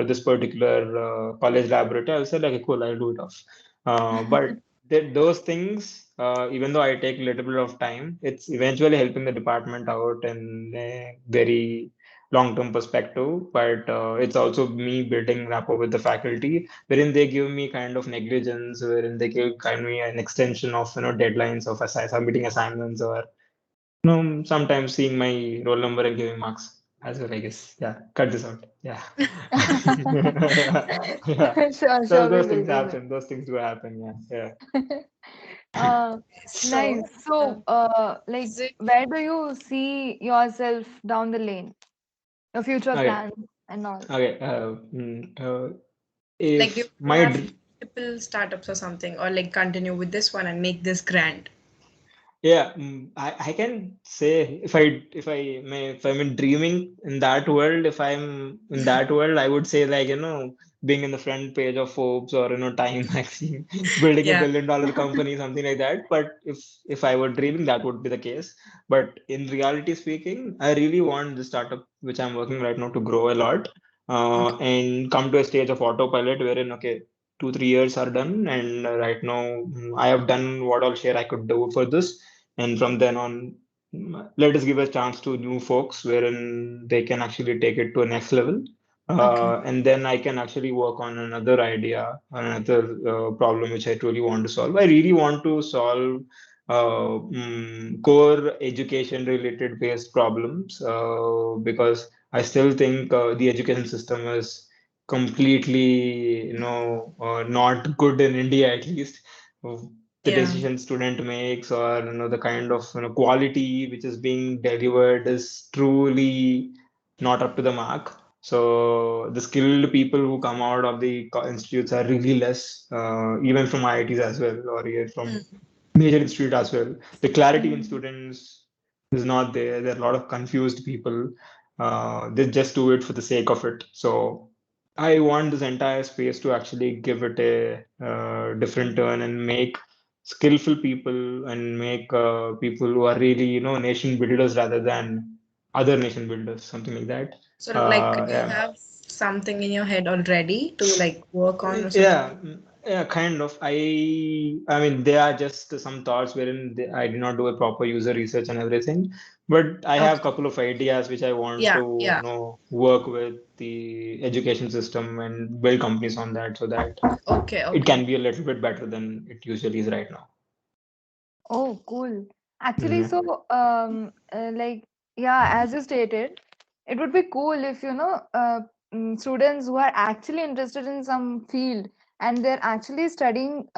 this particular college laboratory? I'll say, like, cool, I'll do it off. But those things, even though I take a little bit of time, it's eventually helping the department out in a very long-term perspective. But it's also me building rapport with the faculty, wherein they give me kind of negligence, wherein they give kind of me an extension of deadlines of submitting assignments, or sometimes seeing my roll number and giving marks as well. I guess. Yeah. Cut this out. Yeah. Yeah. Sure, So sure, we those will, things we will. happen. Those things do happen. Yeah. Uh, So, nice. So, like, is it where do you see yourself down the lane? Your future Okay. plans and all. Okay. like, do you If want to my have multiple startups or something, or like continue with this one and make this grand? Yeah, I can say if I'm in dreaming in that world, if I'm in that world, I would say like, being in the front page of Forbes or Time magazine, building a Yeah. billion-dollar company, something like that. But if I were dreaming, that would be the case. But in reality speaking, I really want the startup which I'm working right now to grow a lot, Okay. and come to a stage of autopilot wherein, okay, 2 3 years are done, and right now, I have done what all share I could do for this, and from then on, let us give a chance to new folks wherein they can actually take it to a next level, Okay. and then I can actually work on another idea, another problem which I truly want to solve. I really want to solve core education related based problems, because I still think the education system is completely not good in India, at least. The Yeah. decision student makes, or the kind of quality which is being delivered is truly not up to the mark. So the skilled people who come out of the institutes are really less, even from IITs as well, or even from Mm. major institute as well. The clarity in Mm. students is not there. There are a lot of confused people. They just do it for the sake of it. So I want this entire space to actually give it a different turn and make skillful people, and make people who are really, nation builders rather than other nation builders, something like that. So, like, do you Yeah. have something in your head already to like work on or something? Yeah, yeah, kind of. I mean, they are just some thoughts wherein I did not do a proper user research and everything, but I have a Okay. couple of ideas which I want Yeah. to, Yeah. work with the education system and build companies on that, so that Okay. it Okay. can be a little bit better than it usually is right now. Oh, cool. Actually, Mhm. so, like, yeah, as you stated, it would be cool if, students who are actually interested in some field and they're actually studying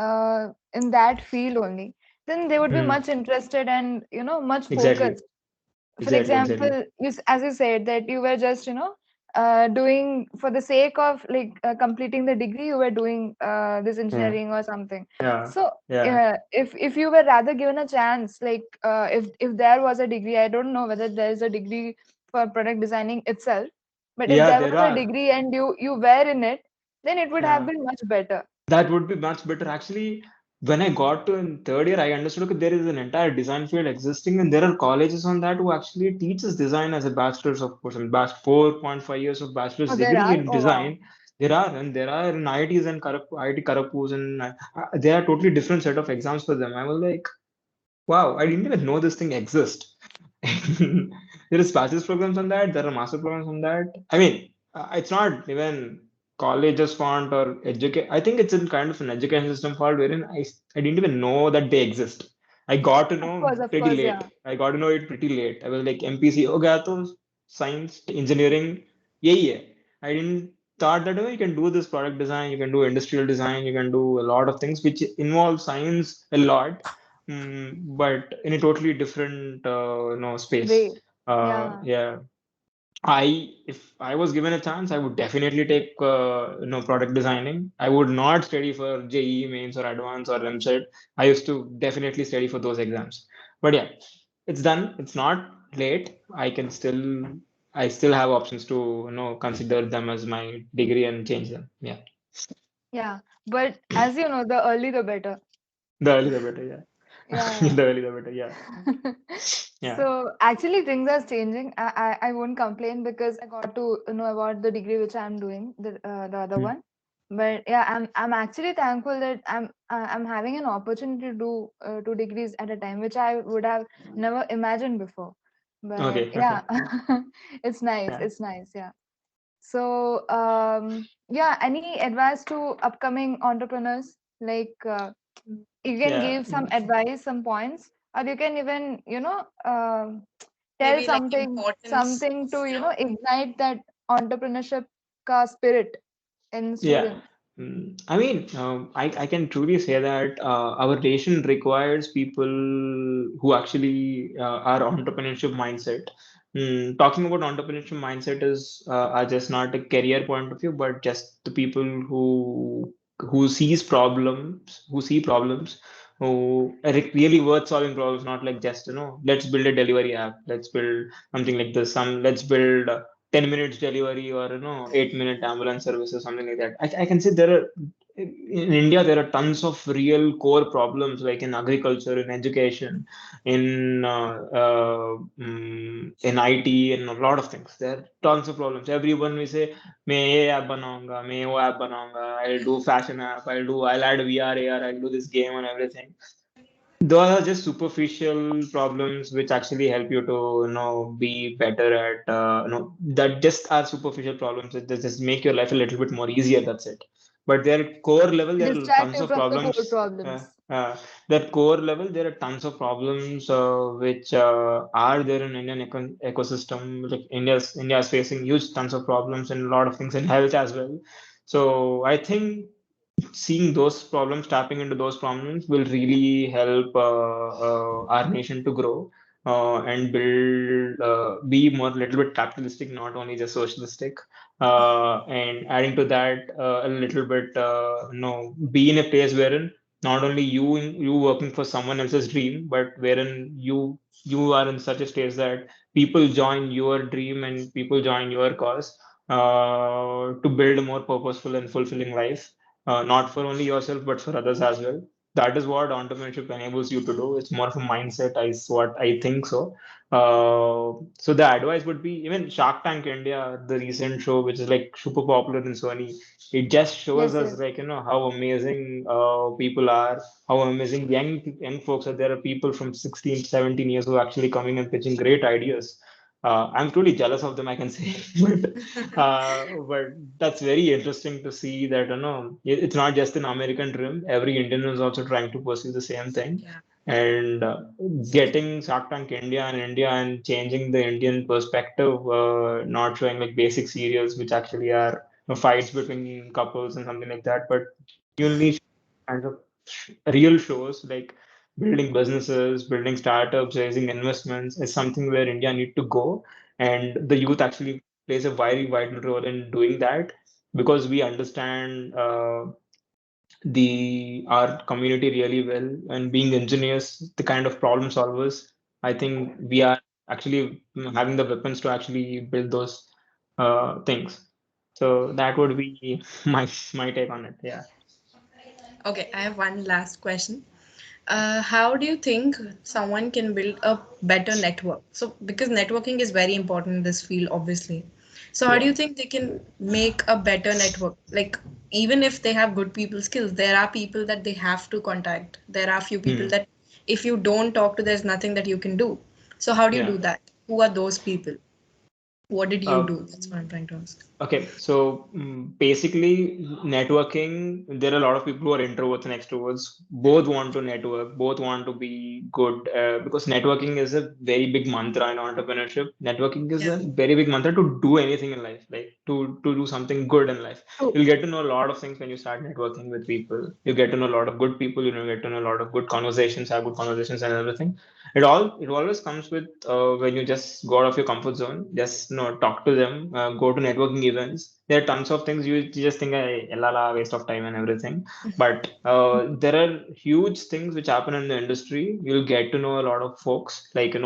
in that field only, then they would be Mhm. much interested and, much Exactly, focused. For exactly, exactly. example, as you said that you were just doing for the sake of like completing the degree, you were doing this Yeah, engineering or something. yeah, So yeah, if you were rather given a chance, like if there was a degree, I don't know whether there is a degree for product designing itself, but if yeah. there There was a are. degree and you were in it, then it would have Yeah. been much better. That would be much better. Actually, when I got to in third year, I understood that there is an entire design field existing, and there are colleges on that who actually teaches design as a bachelor's of course, and 4.5 years of bachelor's Oh, there degree are. in Oh, wow. design. There are in IITs and IIT Kharagpur, and they are totally different set of exams for them. I was like, wow, I didn't even know this thing exists. There is bachelor's programs on that. There are master programs on that. I mean, it's not even colleges font or educate. I think it's in kind of an education system fault wherein I didn't even know that they exist. I got to know Of pretty course, late. yeah. I got to know it pretty late. I was like MPC, oh, gaya to science, engineering, yeah. I didn't thought that you can do this product design, you can do industrial design, you can do a lot of things which involve science a lot, but in a totally different space. Way. Yeah. Yeah, if I was given a chance, I would definitely take product designing. I would not study for JEE mains or advanced or MSET. I used to definitely study for those exams. But yeah, it's done. It's not late. I still have options to consider them as my degree and change them. Yeah, Yeah. But as you know, the early the better. the early the better. Yeah, Yeah, the early the better. Yeah, yeah. yeah. So actually things are changing. I won't complain because I got to know about the degree which I'm doing, the other Hmm. one. But yeah, I'm actually thankful that I'm having an opportunity to do 2 degrees at a time, which I would have never imagined before. But Okay. yeah, it's nice. Yeah. It's nice. Yeah. So yeah, any advice to upcoming entrepreneurs? Like you can Yeah. give some advice, some points, or you can even tell Maybe like something, importance something of to ignite that entrepreneurship ka spirit in Yeah. students. I mean, I can truly say that our nation requires people who actually are entrepreneurship mindset. Talking about entrepreneurship mindset is are just not a career point of view, but just the people who see problems, who are really worth solving problems, not like just let's build a delivery app, let's build something like this, let's build 10 minutes delivery or 8-minute ambulance service or something like that. I can say there are in India there are tons of real core problems like in agriculture, in education, in IT, and a lot of things. There are tons of problems. Everyone will say मैं ये app बनाऊंगा, मैं वो app बनाऊंगा, I'll do fashion app, I'll add VR, AR, I'll do this game and everything. Those are just superficial problems which actually help you to be better at that just are superficial problems that just make your life a little bit more easier. That's it. But their core level, there are Distract tons you of from the core problems. problems. That core level, there are tons of problems which are there in Indian ecosystem. Like India is facing huge tons of problems and a lot of things in health as well. So I think seeing those problems, tapping into those problems will really help our nation to grow and build, be more little bit capitalistic, not only just socialistic. And adding to that, a little bit, be in a place wherein not only you working for someone else's dream, but wherein you are in such a stage that people join your dream and people join your cause to build a more purposeful and fulfilling life, not for only yourself but for others as well. That is what entrepreneurship enables you to do. It's more of a mindset, is what I think so. So the advice would be even Shark Tank India, the recent show, which is like super popular in Sony. It just shows Yes, us yes. like how amazing people are, how amazing young folks are. There are people from 16, 17 years who are actually coming and pitching great ideas. I'm truly jealous of them, I can say, but that's very interesting to see that it's not just an American dream. Every Indian is also trying to pursue the same thing, yeah. and getting Shark Tank India and changing the Indian perspective, not showing like basic serials which actually are fights between couples and something like that, but genuinely kind of real shows like building businesses, building startups, raising investments is something where India need to go, and the youth actually plays a very vital role in doing that because we understand the our community really well, and being engineers, the kind of problem solvers, I think we are actually having the weapons to actually build those things. So that would be my take on it. Yeah. Okay, I have one last question. How do you think someone can build a better network? So, because networking is very important in this field, obviously. So, how do Yeah. you think they can make a better network? Like, even if they have good people skills, there are people that they have to contact. There are few people Hmm. that if you don't talk to, there's nothing that you can do. So, how do you Yeah. do that? Who are those people? What did you Uh, do? That's what I'm trying to ask. Okay, so basically, networking, there are a lot of people who are introverts and extroverts. Both want to network, both want to be good because networking is a very big mantra in entrepreneurship. Networking is Yeah. a very big mantra to do anything in life, like to do something good in life. True. You'll get to know a lot of things when you start networking with people. You get to know a lot of good people, get to know a lot of good conversations, have good conversations and everything. It always comes with when you just go out of your comfort zone, just talk to them, go to networking events. There are tons of things you just think la waste of time and everything. But there are huge things which happen in the industry. You'll get to know a lot of folks like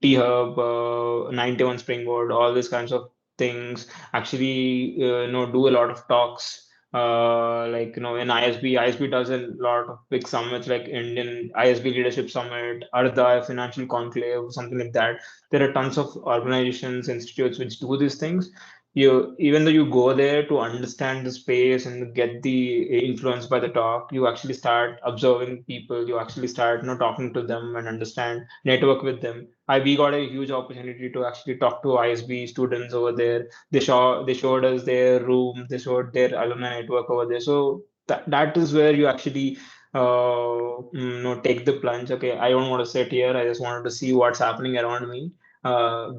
T Hub, 91 Springboard, all these kinds of things. Actually, do a lot of talks like in ISB does a lot of big summits like Indian ISB Leadership Summit, Arda Financial Conclave, something like that. There are tons of organizations, institutes which do these things. even though you go there to understand the space and get the influence by the talk, you actually start observing people. You actually start, talking to them and understand, network with them. We got a huge opportunity to actually talk to ISB students over there. They showed us their room. They showed their alumni network over there. So that is where you actually take the plunge. Okay, I don't want to sit here. I just wanted to see what's happening around me.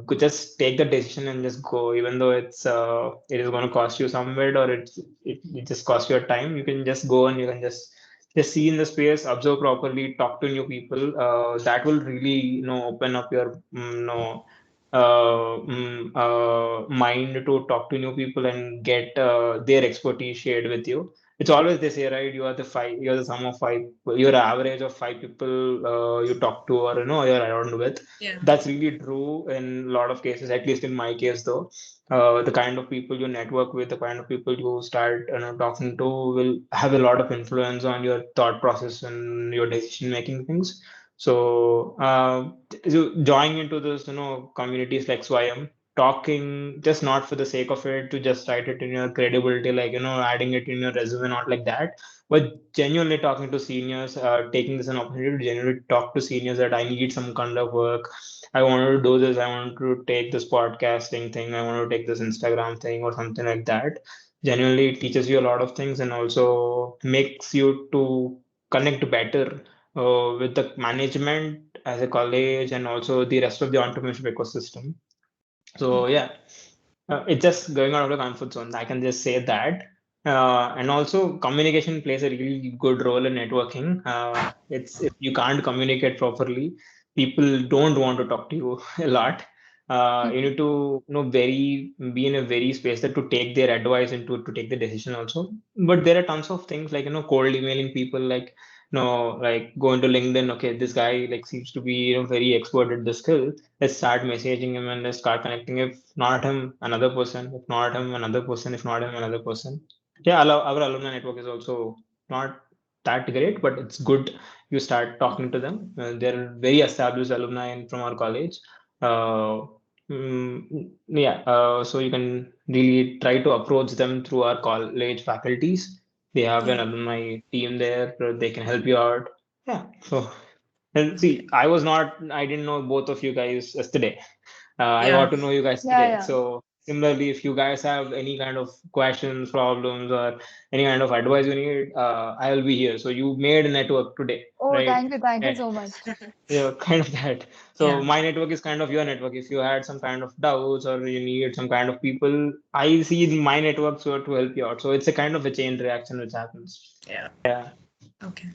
Could just take the decision and just go, even though it is going to cost you some bit, or it just costs your time. You can just go and you can just see in the space, observe properly, talk to new people. That will really open up your mind to talk to new people and get their expertise shared with you. It's always they say, right? You're the sum of five. You're an average of five people you talk to, or you're around with. Yeah. That's really true in a lot of cases. At least in my case, though, the kind of people you network with, the kind of people you start talking to, will have a lot of influence on your thought process and your decision making things. So joining into this, communities like Swayam, talking just not for the sake of it, to just write it in your credibility, like adding it in your resume, not like that, but genuinely talking to seniors, taking this an opportunity to genuinely talk to seniors that I need some kind of work. I wanted to do this. I wanted to take this podcasting thing. I want to take this Instagram thing or something like that. Genuinely teaches you a lot of things and also makes you to connect better with the management as a college and also the rest of the entrepreneurship ecosystem. So yeah, it's just going out of the comfort zone. I can just say that. And also communication plays a really good role in networking. It's if you can't communicate properly, people don't want to talk to you a lot. You need to very be in a very space that to take their advice and to take the decision also. But there are tons of things like cold emailing people, like like going to LinkedIn. Okay, this guy like seems to be very expert at this skill. Let's start messaging him and let's start connecting. If not him, another person. If not him, another person. If not him, another person. Yeah, our alumni network is also not that great, but it's good. You start talking to them. They're very established alumni from our college. Uh, yeah, so you can really try to approach them through our college faculties. They have an Yeah. alumni team there. They can help you out. Yeah, so and see, I didn't know both of you guys yesterday. I Yeah. got to know you guys Yeah, today. yeah. So similarly, if you guys have any kind of questions, problems, or any kind of advice you need, I will be here. So you made a network today, Oh, right? thank you And so much. yeah, kind of that. So Yeah. my network is kind of your network. If you had some kind of doubts or you need some kind of people, I see my network so to help you out. So it's a kind of a chain reaction which happens. Yeah. Yeah. Okay.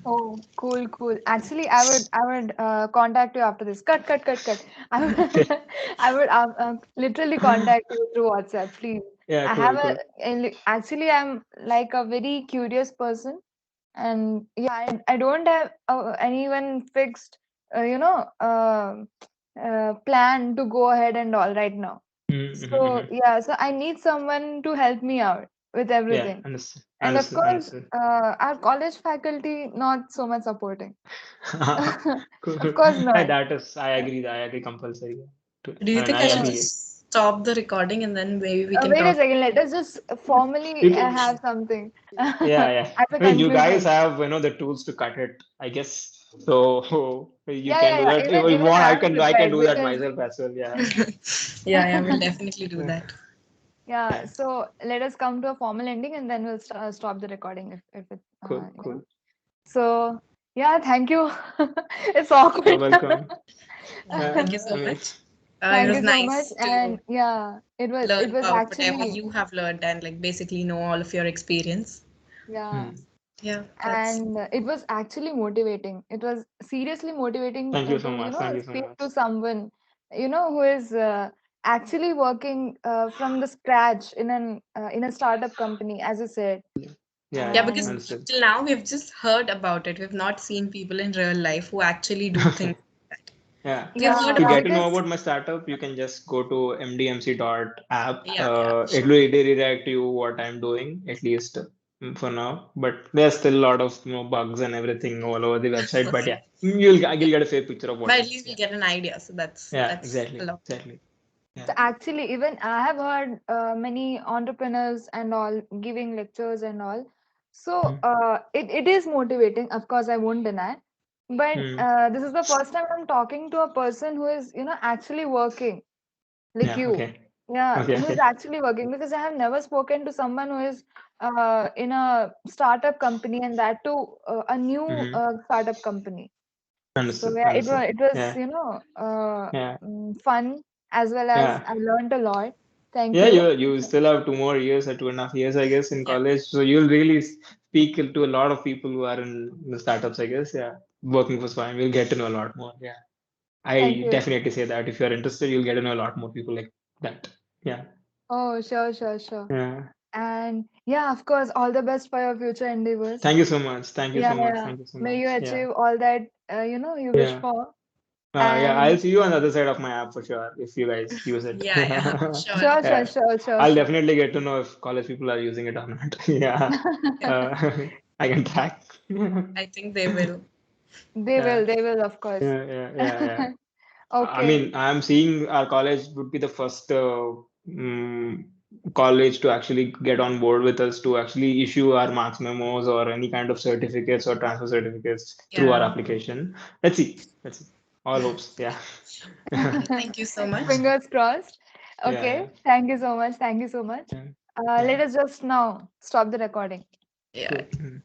Oh, cool, cool. Actually, I would contact you after this. Cut. I would, literally contact you through WhatsApp, please. Yeah, I have cool, cool. actually, I'm like a very curious person, and yeah, I don't have anyone fixed, plan to go ahead and all right now. So Mm-hmm. yeah, so I need someone to help me out with Yeah, everything. understood. And of Understood. course, Understood. our college faculty not so much supporting. Of Cool. course Yeah, not. that is, I agree compulsory. Do you I mean, think I I should agree. just stop the recording and then maybe we can Wait a talk? second, let us just formally You can, have something yeah, yeah. as a I mean, you guys conclusion. have, the tools to cut it, I guess. So you can do Yeah. that. If you Even want, I'm I can prepared do that because myself as well. Yeah. Yeah, we'll definitely do Yeah. that. yeah. Yeah. So let us come to a formal ending and then we'll stop the recording if it Cool, you know. cool. So yeah, thank you. It's You're awkward. welcome. Thank you I so mean, much. It Thank was you so much. nice to And yeah, it learn was about whatever actually you have learned and like basically know all of your experience. yeah. hmm. Yeah, that's And it was actually motivating. It was seriously motivating Thank you so to much. Thank you so speak much. to someone who is actually working from the scratch in a startup company, as you said. Yeah, yeah, yeah. because And Understood. till now we've just heard about it. We've not seen people in real life who actually do things like that. Yeah. We've heard yeah, To about get to know because about my startup, you can just go to mdmc.app. yeah, It will redirect you what I'm doing, at least for now. But there's still a lot of bugs and everything all over the website. But yeah, you'll get a fair picture of what but it at is. least we'll Yeah. get an idea. So Yeah, that's a exactly. lot. Exactly. So actually, even I have heard many entrepreneurs and all giving lectures and all. So it is motivating. Of course, I won't deny. But Mm. this is the first time I'm talking to a person who is, actually working like Yeah. you. Okay. Yeah, who is Okay. actually working, because I have never spoken to someone who is in a startup company, and that too a new Mm-hmm. startup company. So Understood. yeah, Understood. it was Yeah. Yeah. fun, as well as Yeah. I learned a lot. Thank Yeah, you. you still have 2 more years or 2.5 years, I guess, in Yeah. college. So you'll really speak to a lot of people who are in the startups, I guess. Yeah, working for Swayam, you'll get to know a lot more. Yeah, Thank I you. definitely say that if you're interested, you'll get to know a lot more people like that. Yeah, Oh, sure, sure, sure. yeah. And yeah, of course, all the best for your future endeavors. Thank you so much. Thank you Yeah, so much. yeah. Thank you so May you much. Yeah, achieve all that you wish yeah. for. Yeah, I'll And see you on the other side of my app for sure if you guys use it. Yeah, yeah, sure. sure, sure, Yeah, sure, sure, I'll sure. definitely get to know if college people are using it or not. Yeah, Yeah, I can track. I think they will. Yeah, They will, of course. yeah. I Okay. mean, I'm seeing our college would be the first mm, college to actually get on board with us to actually issue our marks memos or any kind of certificates or transfer certificates through our Yeah. application. Let's see. Let's see. All hopes. Yeah. Thank you so much. Fingers crossed. Okay. Yeah. Thank you so much. Thank you so much. Yeah. Let Yeah. us just now stop the recording. Yeah. Cool.